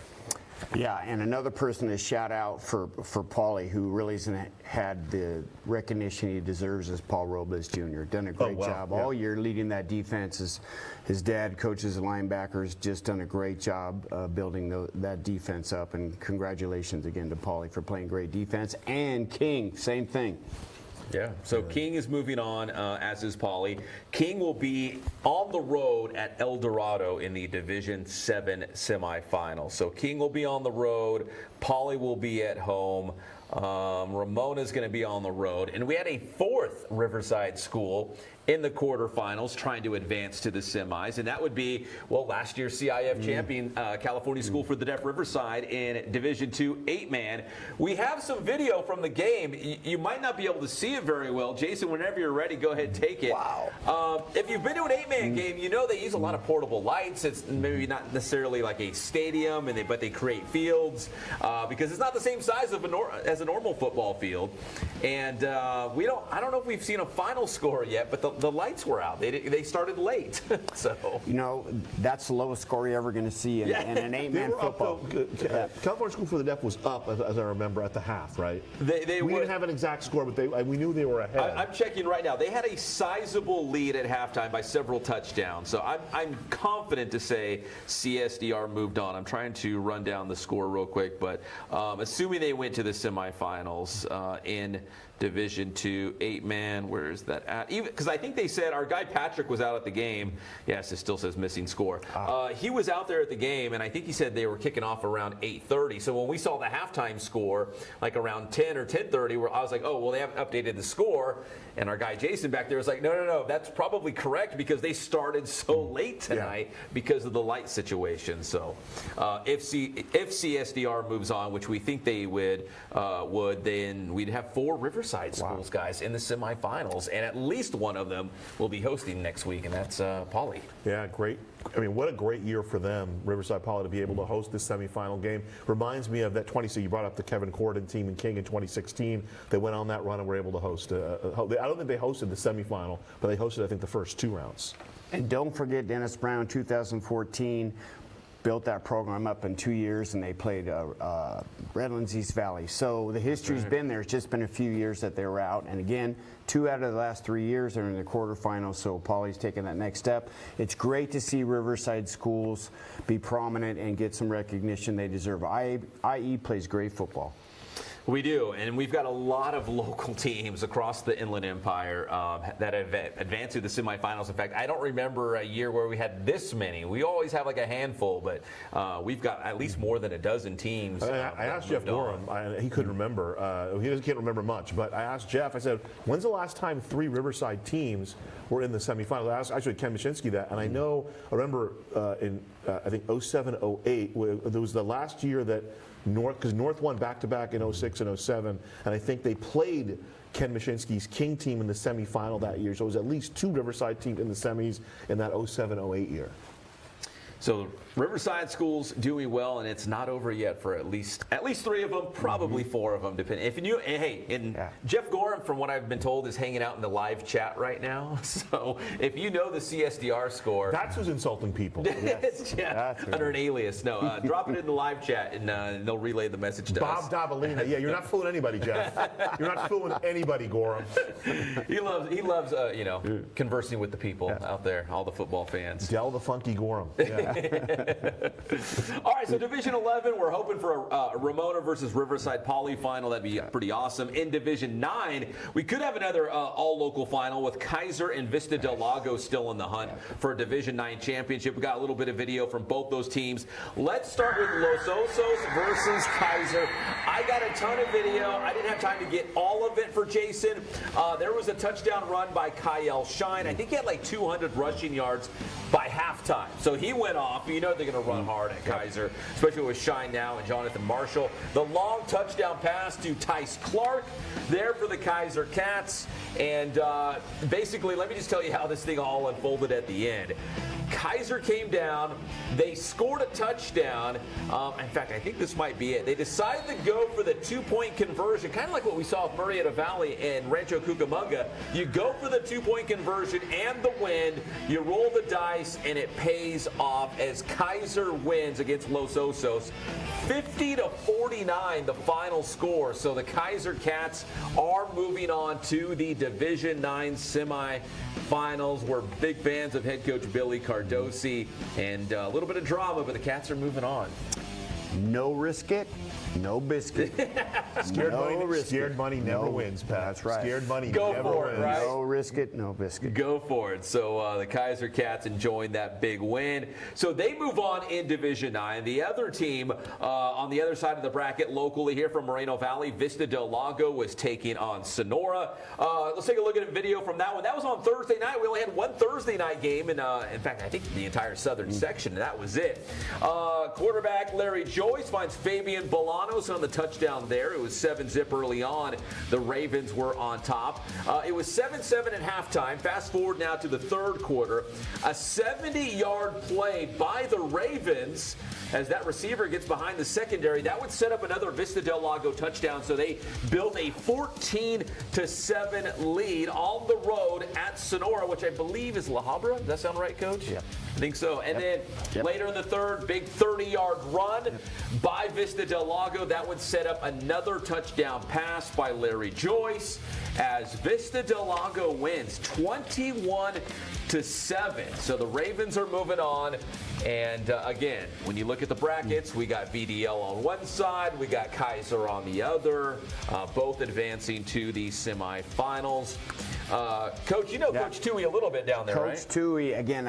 Yeah, and another person to shout out for Pauly, who really hasn't had the recognition he deserves, is Paul Robles Jr. Done a great job all year leading that defense. His dad coaches the linebackers, just done a great job building that defense up. And congratulations again to Pauly for playing great defense. And King, same thing. Yeah, so King is moving on, as is Pauly. King will be on the road at El Dorado in the Division 7 semifinals. So King will be on the road. Pauly will be at home. Ramona's going to be on the road. And we had a fourth Riverside school in the quarterfinals trying to advance to the semis. And that would be, well, last year's CIF champion, California School for the Deaf Riverside in Division II 8-man. We have some video from the game. You might not be able to see it very well. Jason, whenever you're ready, go ahead and take it. Wow. If you've been to an 8-man game, you know they use a lot of portable lights. It's maybe not necessarily like a stadium, but they create fields because it's not the same size as a normal football field. And I don't know if we've seen a final score yet, but the lights were out. They started late. So You know, that's the lowest score you're ever going to see in an 8-man football. California School for the Deaf was up, as I remember, at the half, right? we We didn't have an exact score, but we knew they were ahead. I'm checking right now. They had a sizable lead at halftime by several touchdowns. So I'm confident to say CSDR moved on. I'm trying to run down the score real quick, but assuming they went to the semifinals in Division II 8-man, where is that at? Even because I think they said our guy Patrick was out at the game. Yes, it still says missing score. He was out there at the game, and I think he said they were kicking off around 8:30. So when we saw the halftime score, like around 10 or 10:30, where I was like, oh, well, they haven't updated the score. And our guy Jason back there was like, no, that's probably correct because they started so late tonight because of the light situation. So if CSDR moves on, which we think they would, then we'd have 4 Riverside schools, guys, in the semifinals, and at least one of them will be hosting next week, and that's Poly. Yeah, great. I mean, what a great year for them, Riverside Poly, to be able to host this semifinal game. Reminds me of that 20. You brought up the Kevin Corden team in King in 2016. They went on that run and were able to host. I don't think they hosted the semifinal, but they hosted, I think, the first 2 rounds. And don't forget Dennis Brown, 2014. Built that program up in 2 years, and they played Redlands East Valley. So the history's been there. It's just been a few years that they were out. And again, 2 out of the last 3 years are in the quarterfinals, so Poly's taking that next step. It's great to see Riverside schools be prominent and get some recognition they deserve. IE plays great football. We do, and we've got a lot of local teams across the Inland Empire that have advanced to the semifinals. In fact, I don't remember a year where we had this many. We always have like a handful, but we've got at least more than a dozen teams. I asked Jeff Gorham. He couldn't remember. He can't remember much, but I asked Jeff, I said, when's the last time 3 Riverside teams were in the semifinals? I asked actually Ken Mashinsky that, and I remember in, I think, 07, 08, there was the last year that because North won back-to-back in 06 and 07, and I think they played Ken Mashinsky's King team in the semifinal that year. So it was at least 2 Riverside teams in the semis in that 07, 08 year. So Riverside schools doing well, and it's not over yet for at least 3 of them, probably 4 of them, depending. Jeff Gorham, from what I've been told, is hanging out in the live chat right now. So if you know the CSDR score, that's who's insulting people. Under an alias. No, drop it in the live chat, and they'll relay the message to us. Bob Davalina. Yeah, you're not fooling anybody, Jeff. You're not fooling anybody, Gorham. He loves conversing with the people out there, all the football fans. Del the Funky Gorham. Yeah. All right, so Division 11, we're hoping for a Ramona versus Riverside Poly final. That'd be pretty awesome. In Division 9, we could have another all-local final with Kaiser and Vista Del Lago still in the hunt for a Division 9 championship. We got a little bit of video from both those teams. Let's start with Los Osos versus Kaiser. I got a ton of video. I didn't have time to get all of it for Jason. There was a touchdown run by Kyle Shine. I think he had like 200 rushing yards by halftime. So he went off. You know they're going to run hard at Kaiser, especially with Shine now and Jonathan Marshall. The long touchdown pass to Tice Clark there for the Kaiser Cats. And basically, let me just tell you how this thing all unfolded at the end. Kaiser came down. They scored a touchdown. In fact, I think this might be it. They decided to go for the 2-point conversion, kind of like what we saw with Murrieta Valley and Rancho Cucamonga. You go for the 2-point conversion and the win. You roll the dice, and it pays off as Kaiser wins against Los Osos. 50-49, the final score. So the Kaiser Cats are moving on to the Division 9 semifinals. We're big fans of head coach Billy Cardosi, and a little bit of drama, but the Cats are moving on. No risk it, no biscuit. Scared money never wins, Pat. That's right. Scared money Go never for it, wins. right? No risk it, no biscuit. Go for it. So the Kaiser Cats enjoying that big win. So they move on in Division 9. The other team on the other side of the bracket locally here from Moreno Valley, Vista Del Lago, was taking on Sonora. Let's take a look at a video from that one. That was on Thursday night. We only had one Thursday night game, and in fact, I think the entire southern section, and that was it. Quarterback Larry Joyce finds Fabian Bolanos on the touchdown there. It was 7-zip early on. The Ravens were on top. It was 7-7 at halftime. Fast forward now to the third quarter. A 70-yard play by the Ravens as that receiver gets behind the secondary. That would set up another Vista Del Lago touchdown. So they built a 14-7 lead on the road at Sonora, which I believe is La Habra. Does that sound right, Coach? Yep. I think so. And then later in the third, big 30-yard run by Vista Del Lago. That would set up another touchdown pass by Larry Joyce as Vista Del Lago wins 21-7. So the Ravens are moving on. And again, when you look at the brackets, we got VDL on one side, we got Kaiser on the other, both advancing to the semifinals. Coach, you know Coach Tui a little bit down there, Coach right? Tui, again,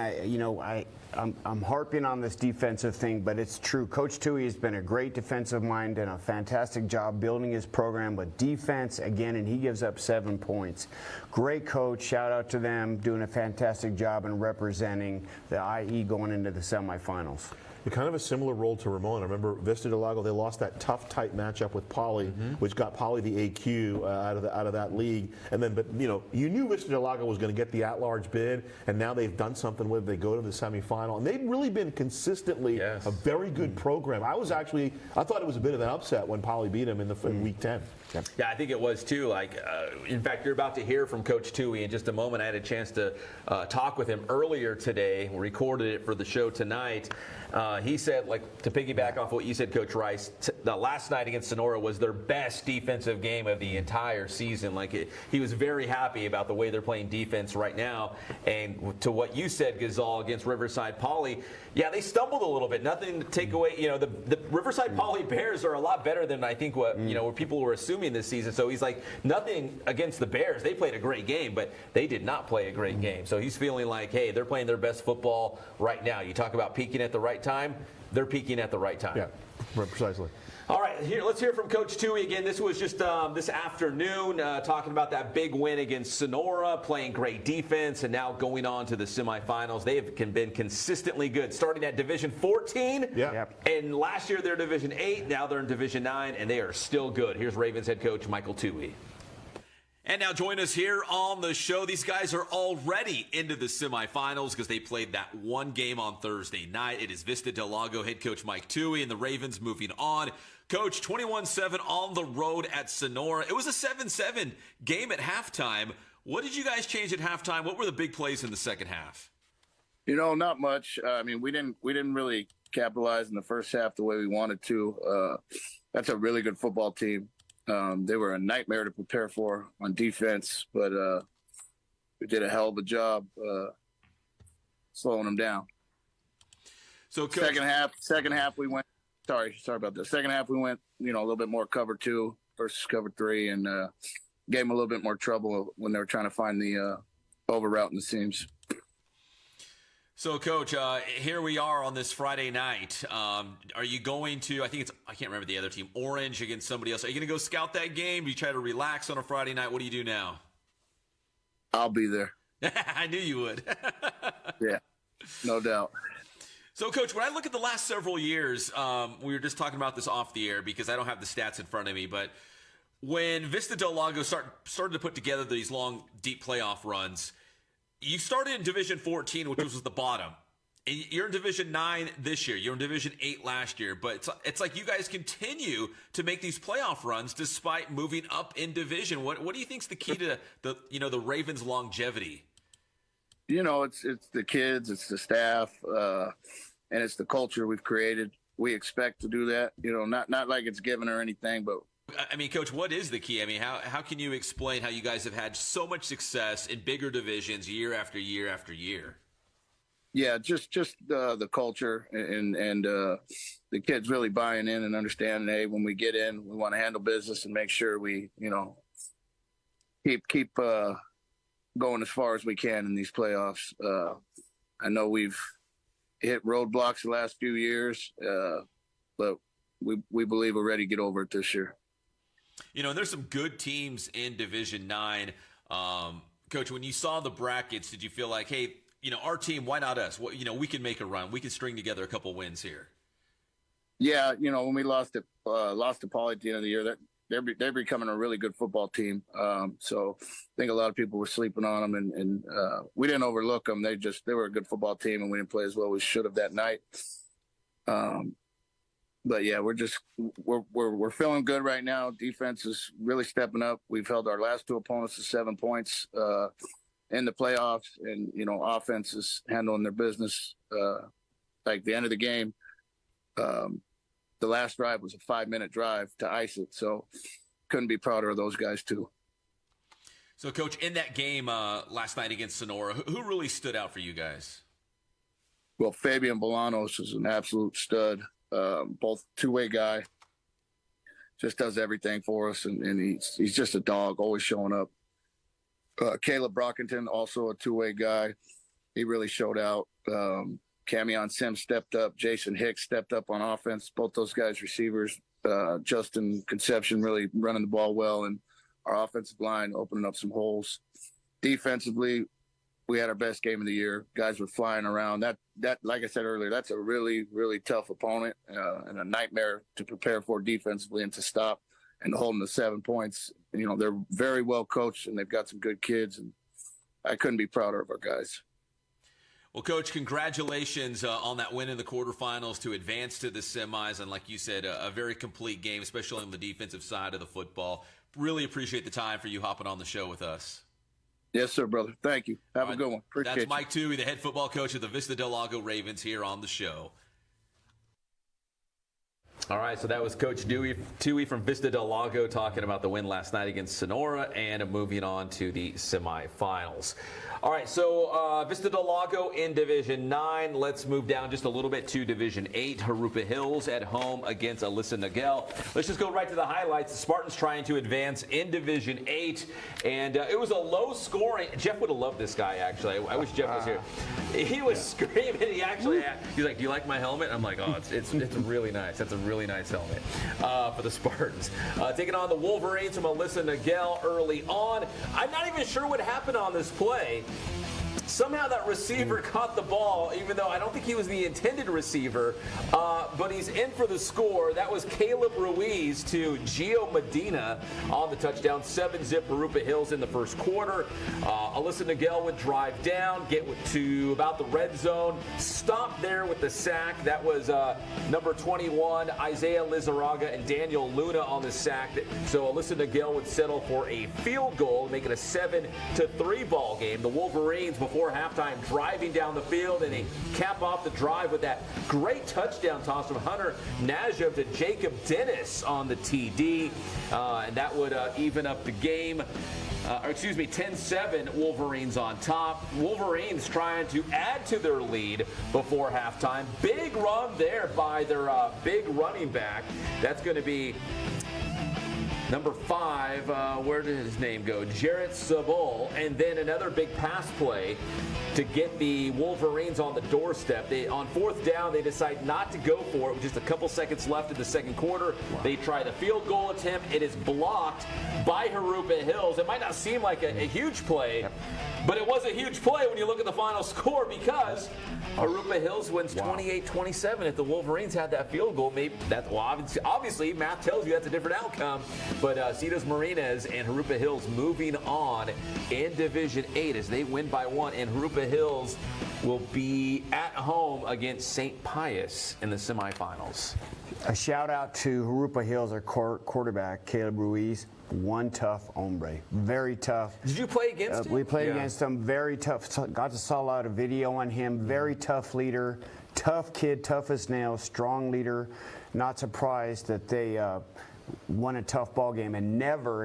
I'm harping on this defensive thing, but it's true. Coach Tui has been a great defensive mind and a fantastic job building his program with defense again, and he gives up 7 points. Great coach. Shout out to them, doing a fantastic job in representing the IE going into the semifinals. Kind of a similar role to Ramon. I remember Vista Del Lago, they lost that tough, tight matchup with Poly, which got Poly the AQ out of that league. And then, but you knew Vista Del Lago was going to get the at-large bid, and now they've done something with it. They go to the semifinal, and they've really been consistently a very good program. I thought it was a bit of an upset when Poly beat them in week 10. Yeah, I think it was too. In fact, you're about to hear from Coach Tui in just a moment. I had a chance to talk with him earlier today. We recorded it for the show tonight. He said, to piggyback off what you said, Coach Rice, the last night against Sonora was their best defensive game of the entire season. He was very happy about the way they're playing defense right now. And to what you said, Gazal, against Riverside Poly, yeah, they stumbled a little bit. Nothing to take away. The Riverside Poly Bears are a lot better than I think what people were assuming this season. So he's like, nothing against the Bears. They played a great game, but they did not play a great game. So he's feeling like, hey, they're playing their best football right now. You talk about peaking at the right time. They're peaking at the right time. Yeah, precisely. All right, let's hear from Coach Tui again. This was just this afternoon, talking about that big win against Sonora, playing great defense, and now going on to the semifinals. They have been consistently good, starting at Division 14. And last year they're Division 8. Now they're in Division 9, and they are still good. Here's Ravens head coach Michael Tui. And now join us here on the show. These guys are already into the semifinals because they played that one game on Thursday night. It is Vista Del Lago head coach Mike Tui and the Ravens moving on. Coach, 21-7 on the road at Sonora. It was a 7-7 game at halftime. What did you guys change at halftime? What were the big plays in the second half? Not much. We didn't really capitalize in the first half the way we wanted to. That's a really good football team. They were a nightmare to prepare for on defense, but we did a hell of a job slowing them down. So, Coach, second half we went. Sorry about that. Second half we went, a little bit more cover 2 versus cover 3, and gave them a little bit more trouble when they were trying to find the over route in the seams. So, Coach, here we are on this Friday night. Are you going to, I can't remember the other team, Orange against somebody else. Are you going to go scout that game? Do you try to relax on a Friday night? What do you do now? I'll be there. I knew you would. Yeah, no doubt. So, Coach, when I look at the last several years, we were just talking about this off the air because I don't have the stats in front of me, but when Vista Del Lago started to put together these long, deep playoff runs, you started in Division 14, which was the bottom. And you're in Division 9 this year. You're in Division 8 last year. But it's like you guys continue to make these playoff runs despite moving up in division. What do you think's the key to the Ravens' longevity? It's the kids, it's the staff, and it's the culture we've created. We expect to do that. Not like it's given or anything, but. Coach, what is the key? How can you explain how you guys have had so much success in bigger divisions year after year after year? Yeah, just the culture and the kids really buying in and understanding. Hey, when we get in, we want to handle business and make sure we, keep going as far as we can in these playoffs. I know we've hit roadblocks the last few years, but we believe we're ready to get over it this year. There's some good teams in Division 9. Coach, when you saw the brackets, did you feel like, hey, our team, why not us? We can make a run. We can string together a couple wins here. Yeah, when we lost to Poly at the end of the year, they're becoming a really good football team. So I think a lot of people were sleeping on them, and we didn't overlook them. They were a good football team, and we didn't play as well as we should have that night. But yeah, we're feeling good right now. Defense is really stepping up. We've held our last two opponents to 7 points in the playoffs, and offense is handling their business. Like the end of the game, the last drive was a 5-minute drive to ice it. So couldn't be prouder of those guys too. So, Coach, in that game last night against Sonora, who really stood out for you guys? Well, Fabian Bolanos is an absolute stud. Both two-way guy, just does everything for us, and he's just a dog, always showing up. Caleb Brockington, also a two-way guy. He really showed out. Camion Sims stepped up. Jason Hicks stepped up on offense. Both those guys receivers. Justin Conception really running the ball well, and our offensive line opening up some holes. Defensively, we had our best game of the year. Guys were flying around. That like I said earlier, that's a really, really tough opponent and a nightmare to prepare for defensively and to stop and to hold them to 7 points. They're very well coached, and they've got some good kids, and I couldn't be prouder of our guys. Well, Coach, congratulations on that win in the quarterfinals to advance to the semis. And like you said, a very complete game, especially on the defensive side of the football. Really appreciate the time for you hopping on the show with us. Yes, sir, brother. Thank you. Have a good one. Appreciate That's you. Mike Toohey, the head football coach of the Vista Del Lago Ravens, here on the show. All right, so that was Coach Toohey from Vista Del Lago talking about the win last night against Sonora and moving on to the semifinals. All right, so Vista Del Lago in Division 9. Let's move down just a little bit to Division 8. Jurupa Hills at home against Alyssa Nagel. Let's just go right to the highlights. The Spartans trying to advance in Division 8, and it was a low scoring. Jeff would have loved this guy, actually. I wish Jeff was here. He was screaming. He's like, do you like my helmet? I'm like, oh, it's really nice. That's a really nice helmet for the Spartans. Taking on the Wolverines from Alyssa Nagel early on. I'm not even sure what happened on this play. Somehow that receiver caught the ball, even though I don't think he was the intended receiver, but he's in for the score. That was Caleb Ruiz to Gio Medina on the touchdown. 7-zip Jurupa Hills in the first quarter. Alyssa Nagel would drive down, get to about the red zone, stop there with the sack. That was number 21, Isaiah Lizarraga, and Daniel Luna on the sack. So Alyssa Nagel would settle for a field goal, make it a 7-3 ball game. The Wolverines, before halftime, driving down the field, and they cap off the drive with that great touchdown toss from Hunter Najib to Jacob Dennis on the TD, and that would even up the game. 10-7, Wolverines on top. Wolverines trying to add to their lead before halftime. Big run there by their big running back. That's going to be number 5, where did his name go? Jarrett Sabol. And then another big pass play to get the Wolverines on the doorstep. On fourth down, they decide not to go for it with just a couple seconds left in the second quarter. Wow. They try the field goal attempt. It is blocked by Jurupa Hills. It might not seem like a huge play, but it was a huge play when you look at the final score, because Jurupa Hills wins 28-27. If the Wolverines had that field goal, maybe obviously math tells you that's a different outcome. But Cetos Marinas and Jurupa Hills moving on in Division 8 as they win by 1, and Jurupa Hills will be at home against St. Pius in the semifinals. A shout out to Jurupa Hills, our quarterback, Caleb Ruiz. One tough hombre, very tough. Did you play against him? We played against him, very tough. Got to saw out a video on him, very tough leader, tough kid, tough as nails, strong leader. Not surprised that they won a tough ball game, and never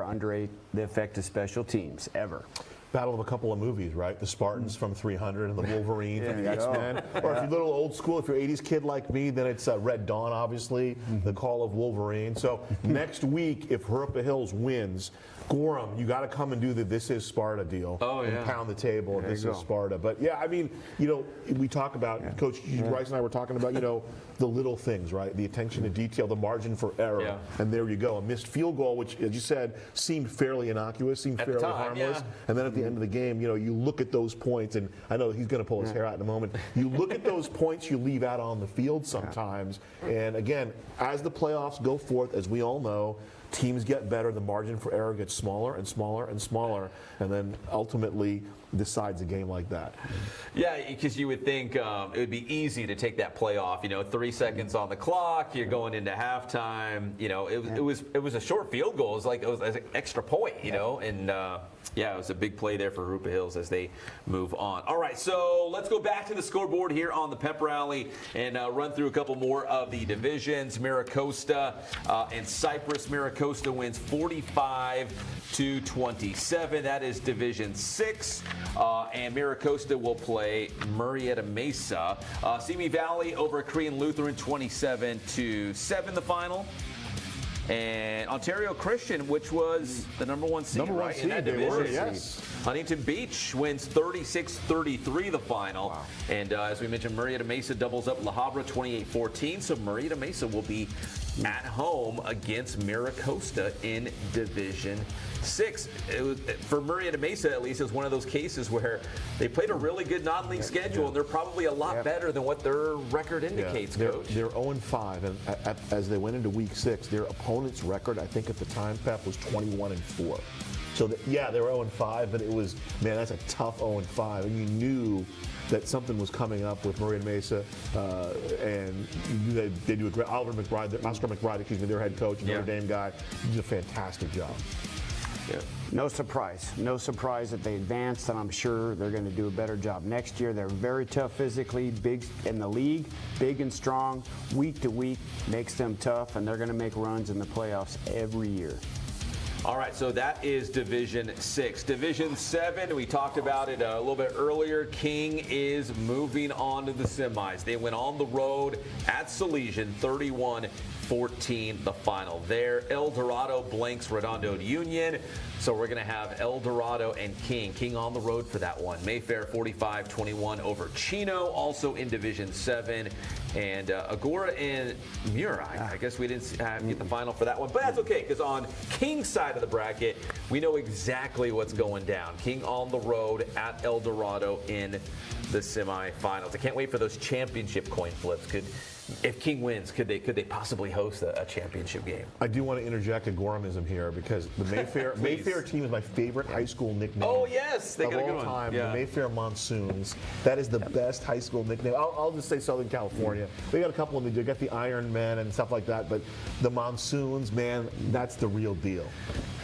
underrate the effect of special teams, ever. battle of a couple of movies, right? The Spartans from 300 and the Wolverine from the There you go. X-Men. Or if you're a little old school, if you're an 80s kid like me, then it's Red Dawn, obviously, the Call of Wolverine. So next week, if Harupa Hills wins, Gorham, you got to come and do the This Is Sparta deal. Oh, and yeah. pound the table. There This you is go. Sparta. But yeah, I mean, we talk about, Coach Rice and I were talking about, the little things, right? The attention to detail, the margin for error. Yeah. And there you go. A missed field goal, which, as you said, seemed fairly innocuous, seemed At the fairly time, harmless. yeah. And then at the end of the game, you look at those points, and I know he's going to pull his hair out in a moment. You look at those points you leave out on the field sometimes. And again, as the playoffs go forth, as we all know, teams get better, the margin for error gets smaller and smaller and smaller, and then ultimately decides a game like that. Yeah, because you would think it would be easy to take that play off. 3 seconds on the clock, you're going into halftime. It was a short field goal. It was an extra point. And it was a big play there for Harupa Hills as they move on. All right, so let's go back to the scoreboard here on the Pep Rally and run through a couple more of the divisions. Miracosta and Cyprus. Miracosta wins 45-27. That is Division 6. And Miracosta will play Murrieta Mesa. Simi Valley over Korean Lutheran 27-7 the final. And Ontario Christian, which was the number one seed, Number one right, in seed, that they division. were, yes. Huntington Beach wins 36-33 the final. Wow. And as we mentioned, Murrieta Mesa doubles up La Habra 28-14. So Murrieta Mesa will be at home against Miracosta in Division 6. For Murrieta Mesa, at least, it was one of those cases where they played a really good non-league schedule, and they're probably a lot better than what their record indicates, Coach. They're 0-5, and as they went into Week 6, their opponent's record, I think at the time, Pep, was 21-4. So they were 0-5, but it was, man, that's a tough 0-5, and you knew that something was coming up with Murrieta Mesa, and you knew they do a great. Oscar McBride, their head coach, Notre Dame guy, did a fantastic job. Yeah. No surprise. No surprise that they advanced, and I'm sure they're going to do a better job next year. They're very tough physically, big in the league, big and strong, week to week, makes them tough, and they're going to make runs in the playoffs every year. All right, so that is Division 6. Division 7, we talked about it a little bit earlier. King is moving on to the semis. They went on the road at Salesian, 31-14 the final there. El Dorado blanks Redondo Union. So we're going to have El Dorado and King. King on the road for that one. Mayfair 45-21 over Chino, also in Division 7. And Agora and Mura. I guess we didn't get the final for that one. But that's okay, because on King's side of the bracket, we know exactly what's going down. King on the road at El Dorado in the semifinals. I can't wait for those championship coin flips. If King wins, could they possibly host a championship game? I do want to interject a Gorhamism here, because the Mayfair team is my favorite high school nickname. Oh, yes, they of got a all good one. time. Yeah. The Mayfair Monsoons. That is the best high school nickname. I'll just say Southern California. We got a couple of them. They got the Iron Men and stuff like that, but the Monsoons, man, that's the real deal.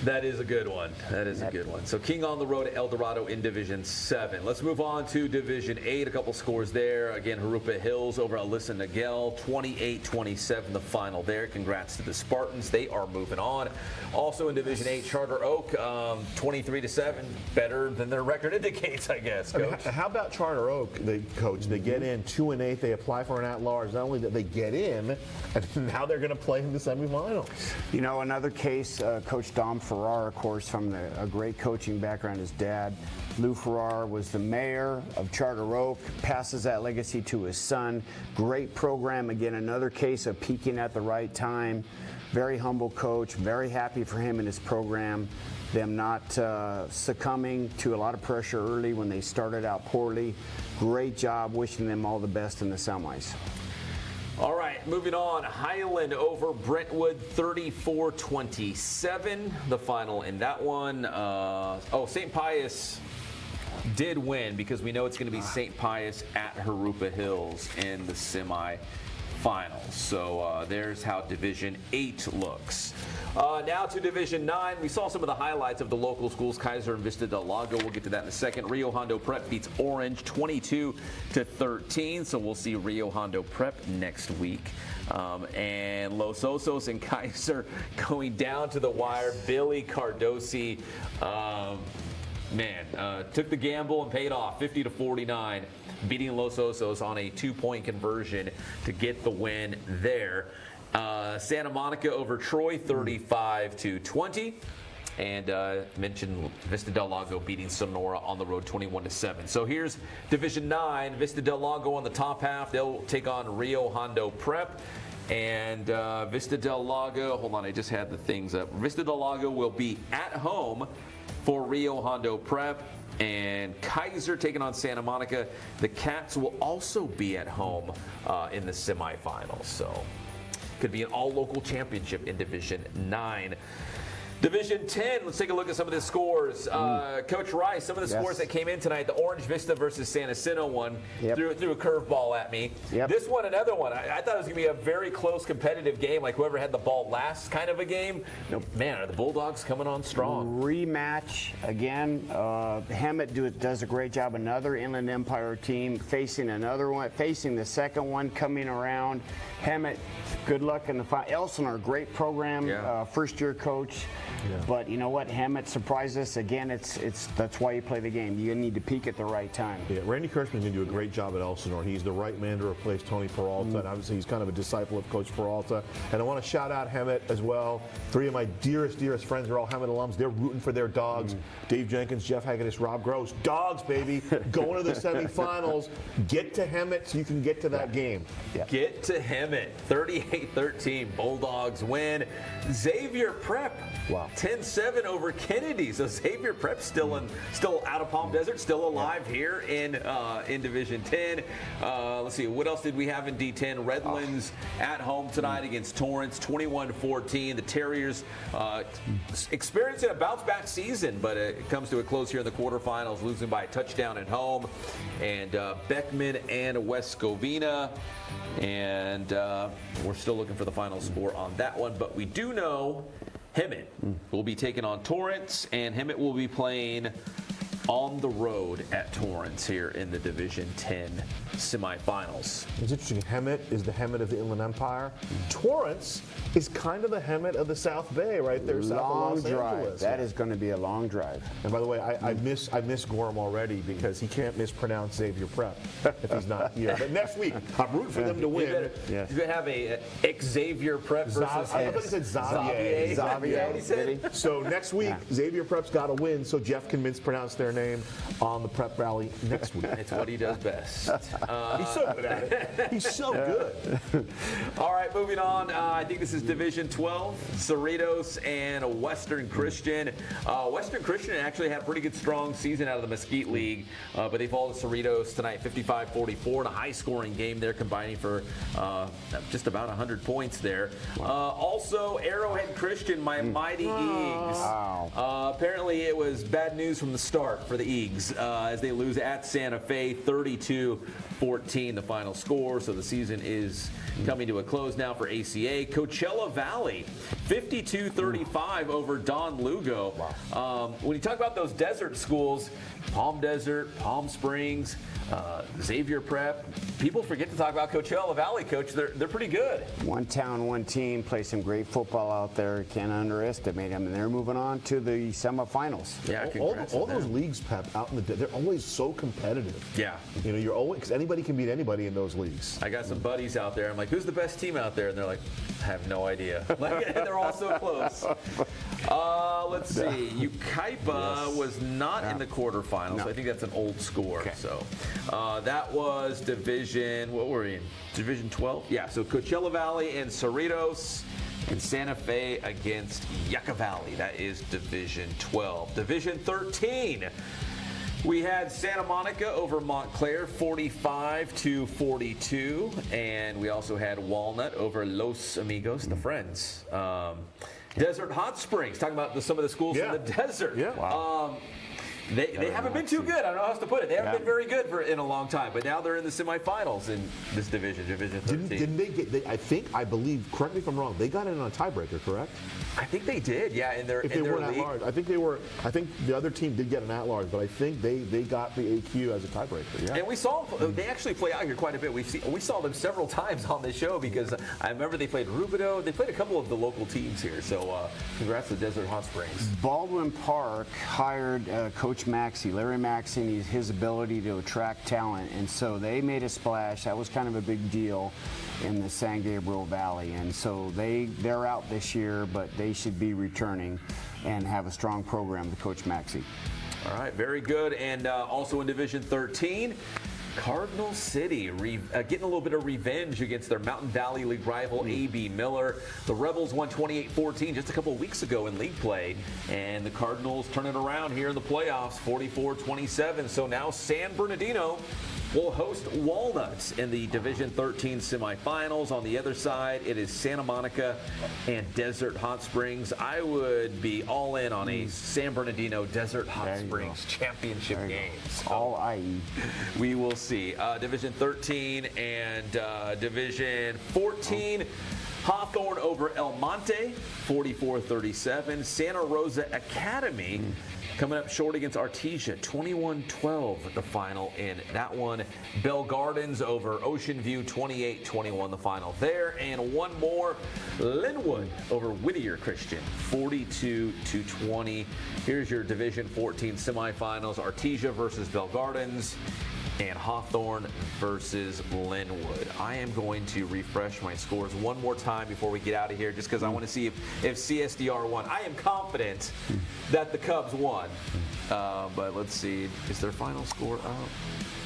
That is a good one. That is a good one. So King on the road at El Dorado in Division 7. Let's move on to Division 8. A couple scores there. Again, Harupa Hills over Alyssa Nagel, 28-27 the final there. Congrats to the Spartans. They are moving on. Also in Division 8, Charter Oak, 23-7. Better than their record indicates, I guess, Coach. How about Charter Oak, Coach? They get in 2-8. They apply for an at-large. Not only that they get in, and now they're going to play in the semifinals. Another case, Coach Dom Farrar, of course, from a great coaching background, his dad. Lou Farrar was the mayor of Charter Oak, passes that legacy to his son. Great program. Again, another case of peaking at the right time. Very humble coach. Very happy for him and his program. Them not succumbing to a lot of pressure early when they started out poorly. Great job. Wishing them all the best in the semis. All right, moving on. Highland over Brentwood, 34-27. The final in that one. St. Pius did win, because we know it's going to be St. Pius at Harupa Hills in the semifinals. So there's how Division 8 looks. Now to Division 9. We saw some of the highlights of the local schools, Kaiser and Vista del Lago. We'll get to that in a second. Rio Hondo Prep beats Orange 22-13. So we'll see Rio Hondo Prep next week. And Los Osos and took the gamble and paid off, 50-49, beating Los Osos on a 2-point conversion to get the win there. Santa Monica over Troy, 35-20. And mentioned Vista Del Lago beating Sonora on the road 21-7. So here's Division 9. Vista Del Lago on the top half. They'll take on Rio Hondo Prep. And Vista Del Lago, hold on, I just had the things up. Vista Del Lago will be at home for Rio Hondo Prep. And Kaiser taking on Santa Monica. The Cats will also be at home in the semifinals. So could be an all-local championship in Division 9. Division 10, let's take a look at some of the scores. Coach Rice, some of the scores that came in tonight. The Orange Vista versus San Jacinto one threw a curveball at me. This one, another one. I thought it was going to be a very close competitive game, like whoever had the ball last kind of a game. Man, are the Bulldogs coming on strong? Rematch again. Hemet does a great job. Another Inland Empire team facing another one, facing the second one coming around. Hemet, good luck in the final. Elsinore, great program, first-year coach. But you know what? Hemet surprised us again. That's why you play the game. You need to peak at the right time. Yeah, Randy Kirschman's going to do a great job at Elsinore. He's the right man to replace Tony Peralta, and obviously he's kind of a disciple of Coach Peralta. And I want to shout out Hemet as well. 3 of my dearest friends are all Hemet alums. They're rooting for their dogs. Dave Jenkins, Jeff Hagedis, Rob Gross. Dogs, baby. Going to the semifinals. Get to Hemet so you can get to that game. Get to Hemet. 38-13. Bulldogs win. Xavier Prep. 10-7 over Kennedy. So Xavier Prep still out of Palm Desert, still alive here in Division 10. Let's see, what else did we have in D10? Redlands at home tonight against Torrance, 21-14. The Terriers experiencing a bounce-back season, but it comes to a close here in the quarterfinals, losing by a touchdown at home. And Beckman and West Covina. And we're still looking for the final score on that one, but we do know Hemet will be taking on Torrance, and Hemet will be playing on the road at Torrance here in the Division 10 semifinals. It's interesting. Hemet is the Hemet of the Inland Empire. Torrance is kind of the Hemet of the South Bay, right there, south of Los Angeles. That is going to be a long drive. And by the way, I miss Gorham already because he can't mispronounce Xavier Prep if he's not here. But next week, I'm rooting for them to win. You're going to have a Xavier Prep versus I thought he said Xavier. Xavier. So next week, Xavier Prep's got to win so Jeff can mispronounce their name on the Prep Rally next week. It's what he does best. He's so good at it. He's so good. All right, moving on. I think this is Division 12. Cerritos and Western Christian. Western Christian actually had a pretty good, strong season out of the Mesquite League, but they fall to Cerritos tonight, 55-44, in a high-scoring game there, combining for just about 100 points there. Also, Arrowhead Christian, my mighty Eags. Apparently, it was bad news from the start for the Eags as they lose at Santa Fe, 32-14, the final score. So the season is coming to a close now for ACA. Coachella Valley, 52-35 over Don Lugo. When you talk about those desert schools, Palm Desert, Palm Springs, Xavier Prep, people forget to talk about Coachella Valley, Coach. They're pretty good. One town, one team, play some great football out there. Can't underestimate them, and they're moving on to the semifinals. Yeah, all those leagues, Pep, out in they're always so competitive. Yeah. You know, you're always, because anybody can beat anybody in those leagues. I got some buddies out there. I'm like, who's the best team out there? And they're like, I have no idea. Like, they're all so close. Let's see. Ukaipa was not in the quarterfinals. So I think that's an old score. Okay. So that was Division, what were we in? Division 12? Yeah, so Coachella Valley and Cerritos and Santa Fe against Yucca Valley. That is Division 12. Division 13. We had Santa Monica over Montclair, 45-42, and we also had Walnut over Los Amigos, the Friends. Desert Hot Springs, talking about some of the schools in the desert. Yeah. Wow. They haven't been too good. I don't know how else to put it. They haven't been very good in a long time, but now they're in the semifinals in this division, Division 13. Didn't they get? I believe. Correct me if I'm wrong. They got in on a tiebreaker, correct? I think they did. Yeah, in their weren't league. at large. I think they were. I think the other team did get an at large, but I think they got the AQ as a tiebreaker. Yeah. And we saw they actually play out here quite a bit. We saw them several times on this show because I remember they played Rubidoux. They played a couple of the local teams here. So congrats to Desert Hot Springs. Baldwin Park hired Coach Coach Maxey, Larry Maxey, and his ability to attract talent. And so they made a splash. That was kind of a big deal in the San Gabriel Valley. And so they're out this year, but they should be returning and have a strong program to Coach Maxey. All right, very good. And also in Division 13, Cardinal City getting a little bit of revenge against their Mountain Valley League rival A.B. Miller. The Rebels won 28-14 just a couple of weeks ago in league play, and the Cardinals turn it around here in the playoffs, 44-27. So now San Bernardino will host Walnuts in the Division 13 semifinals. On the other side, it is Santa Monica and Desert Hot Springs. I would be all in on a San Bernardino Desert Hot Springs championship game. So all IE. we will see. Division 13 and Division 14. Hawthorne over El Monte, 44-37. Santa Rosa Academy coming up short against Artesia, 21-12 at the final in that one. Bell Gardens over Ocean View, 28-21 the final there. And one more, Linwood over Whittier Christian, 42-20. Here's your Division 14 semifinals, Artesia versus Bell Gardens and Hawthorne versus Linwood. I am going to refresh my scores one more time before we get out of here, just because I want to see if CSDR won. I am confident that the Cubs won, but let's see. Is their final score out?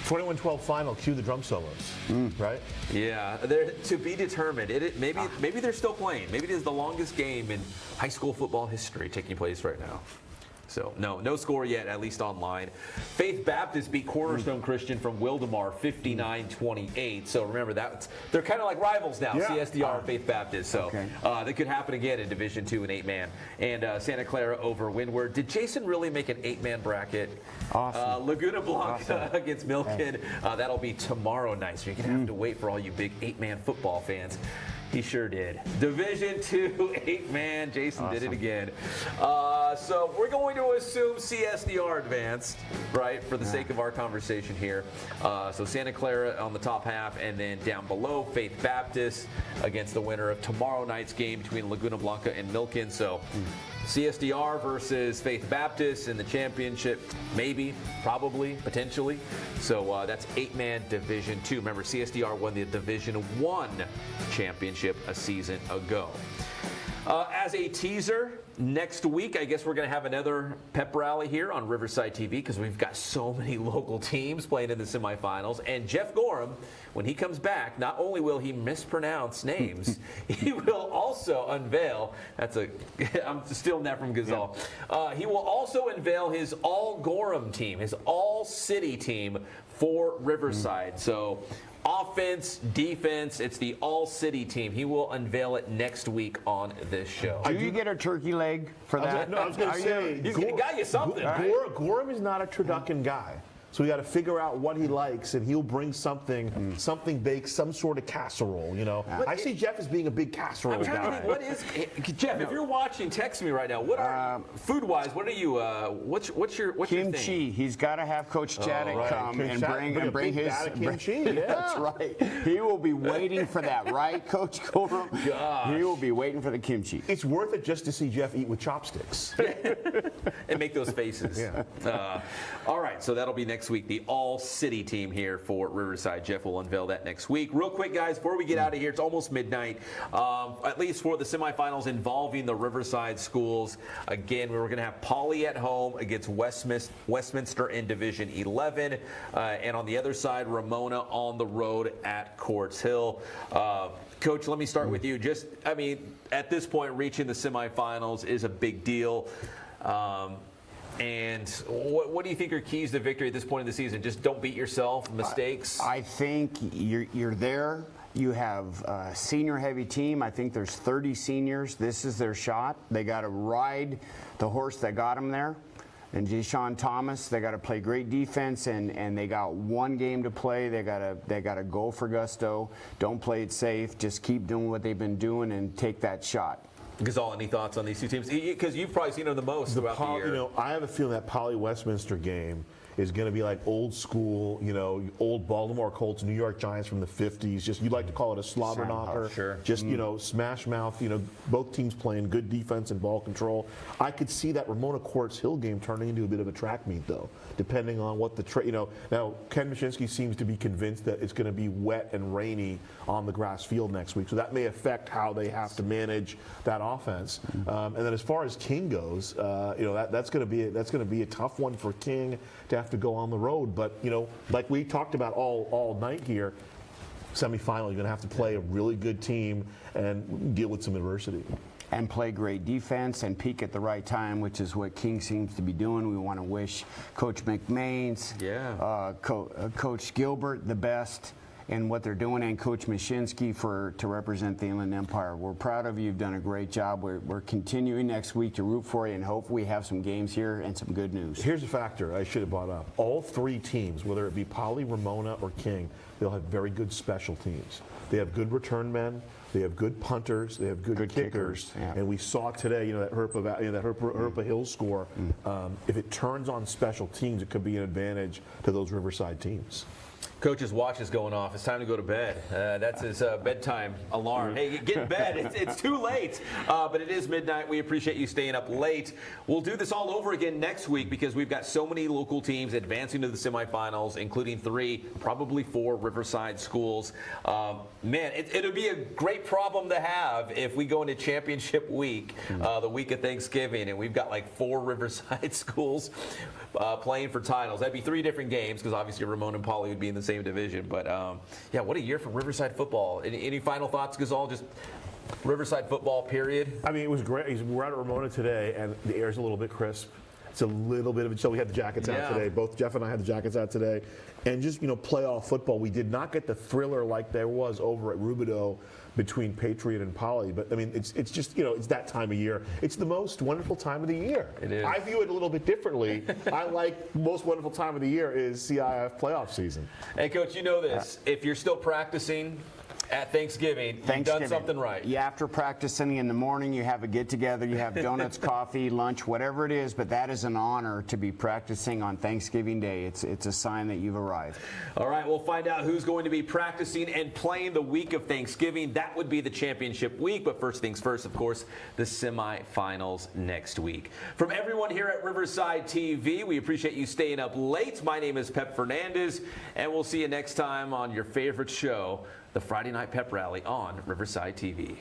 21-12 final. Cue the drum solos. Right? Yeah, they're to be determined. Maybe they're still playing. Maybe it is the longest game in high school football history taking place right now. So, no score yet, at least online. Faith Baptist beat Cornerstone Christian from Wildemar 59-28. So remember, they're kind of like rivals now, CSDR and Faith Baptist. So that could happen again in Division 2 and 8-man. And Santa Clara over Windward. Did Jason really make an 8-man bracket? Awesome. Laguna Blanca against Milken. That'll be tomorrow night. So you're going to have to wait for all you big 8-man football fans. He sure did. Division 2, 8-man. Jason did it again. So we're going to assume CSDR advanced, right, for the sake of our conversation here. So Santa Clara on the top half, and then down below, Faith Baptist against the winner of tomorrow night's game between Laguna Blanca and Milken. So CSDR versus Faith Baptist in the championship, maybe, probably, potentially. So that's 8-man Division 2. Remember, CSDR won the Division 1 championship a season ago. As a teaser, next week, I guess we're going to have another pep rally here on Riverside TV because we've got so many local teams playing in the semifinals. And Jeff Gorham, when he comes back, not only will he mispronounce names, he will also unveil, I'm stealing that from Gazal. He will also unveil his all-Gorham team, his all-city team for Riverside. So offense, defense, it's the all-city team. He will unveil it next week on this show. Do you get a turkey leg for that? No, I was going to say, He's got you something. Gorham is not a turducken guy. So we got to figure out what he likes, and he'll bring something baked, some sort of casserole. You know, I see Jeff as being a big casserole I'm trying to guy. think, what is Jeff? If you're watching, text me right now. What are food-wise? What are you? What's your kimchi. thing? He's got to have Coach Jadek come Coach and bring his kimchi. That's right. He will be waiting for that, right, Coach Gorham? He will be waiting for the kimchi. It's worth it just to see Jeff eat with chopsticks. And make those faces. All right, so that'll be next week. The all-city team here for Riverside. Jeff will unveil that next week. Real quick, guys, before we get out of here, it's almost midnight. At least for the semifinals involving the Riverside schools. Again, we were going to have Poly at home against Westminster in Division 11. And on the other side, Ramona on the road at Quartz Hill. Coach, let me start with you. At this point, reaching the semifinals is a big deal. And what do you think are keys to victory at this point in the season? Just don't beat yourself, mistakes? I think you're there. You have a senior-heavy team. I think there's 30 seniors. This is their shot. They got to ride the horse that got them there. And Jayshon Thomas, they got to play great defense, and they got one game to play. They got to go for gusto. Don't play it safe. Just keep doing what they've been doing and take that shot. Gazal, any thoughts on these two teams? Because you've probably seen them the most throughout the year. I have a feeling that Poly Westminster game is going to be like old school, you know, old Baltimore Colts, New York Giants from the 50s. Just, you'd like to call it a slobber knocker. Sure. Just, you know, smash mouth, you know, both teams playing good defense and ball control. I could see that Ramona Quartz Hill game turning into a bit of a track meet, though, depending on what the, you know, now Ken Mashinsky seems to be convinced that it's going to be wet and rainy on the grass field next week. So that may affect how they have to manage that offense. And then as far as King goes, you know, that's going to be a tough one for King to have to go on the road. But, you know, like we talked about all night here, semifinal, you're going to have to play a really good team and deal with some adversity. And play great defense and peak at the right time, which is what King seems to be doing. We want to wish Coach McMains, Coach Gilbert the best in what they're doing, and Coach Mashinsky to represent the Inland Empire. We're proud of you. You've done a great job. We're continuing next week to root for you and hope we have some games here and some good news. Here's a factor I should have brought up. All three teams, whether it be Poly, Ramona, or King, they'll have very good special teams. They have good return men. They have good punters. They have good kickers. Yeah. And we saw today, you know, that Herpa Hill score. If it turns on special teams, it could be an advantage to those Riverside teams. Coach's watch is going off. It's time to go to bed. That's his bedtime alarm. Hey, get in bed. It's too late. But it is midnight. We appreciate you staying up late. We'll do this all over again next week because we've got so many local teams advancing to the semifinals, including 3, probably 4 Riverside schools. Man, it'll be a great problem to have if we go into championship week, the week of Thanksgiving, and we've got like 4 Riverside schools playing for titles. That'd be 3 different games because obviously Ramona and Poly would be in the same division. But yeah, what a year for Riverside football. Any final thoughts, Gazal? Just Riverside football, period. I mean, it was great. We're out at Ramona today, and the air's a little bit crisp. It's a little bit of a chill. We had the jackets out today. Both Jeff and I had the jackets out today. And just, you know, playoff football. We did not get the thriller like there was over at Rubidoux between Patriot and Poly. But, I mean, it's just, you know, it's that time of year. It's the most wonderful time of the year. It is. I view it a little bit differently. I like the most wonderful time of the year is CIF playoff season. Hey, Coach, you know this. If you're still practicing at Thanksgiving, you've done something right. Yeah, after practicing in the morning, you have a get-together, you have donuts, coffee, lunch, whatever it is, but that is an honor to be practicing on Thanksgiving Day. It's a sign that you've arrived. All right, we'll find out who's going to be practicing and playing the week of Thanksgiving. That would be the championship week, but first things first, of course, the semifinals next week. From everyone here at Riverside TV, we appreciate you staying up late. My name is Pep Fernandez, and we'll see you next time on your favorite show, the Friday Night Pep Rally on Riverside TV.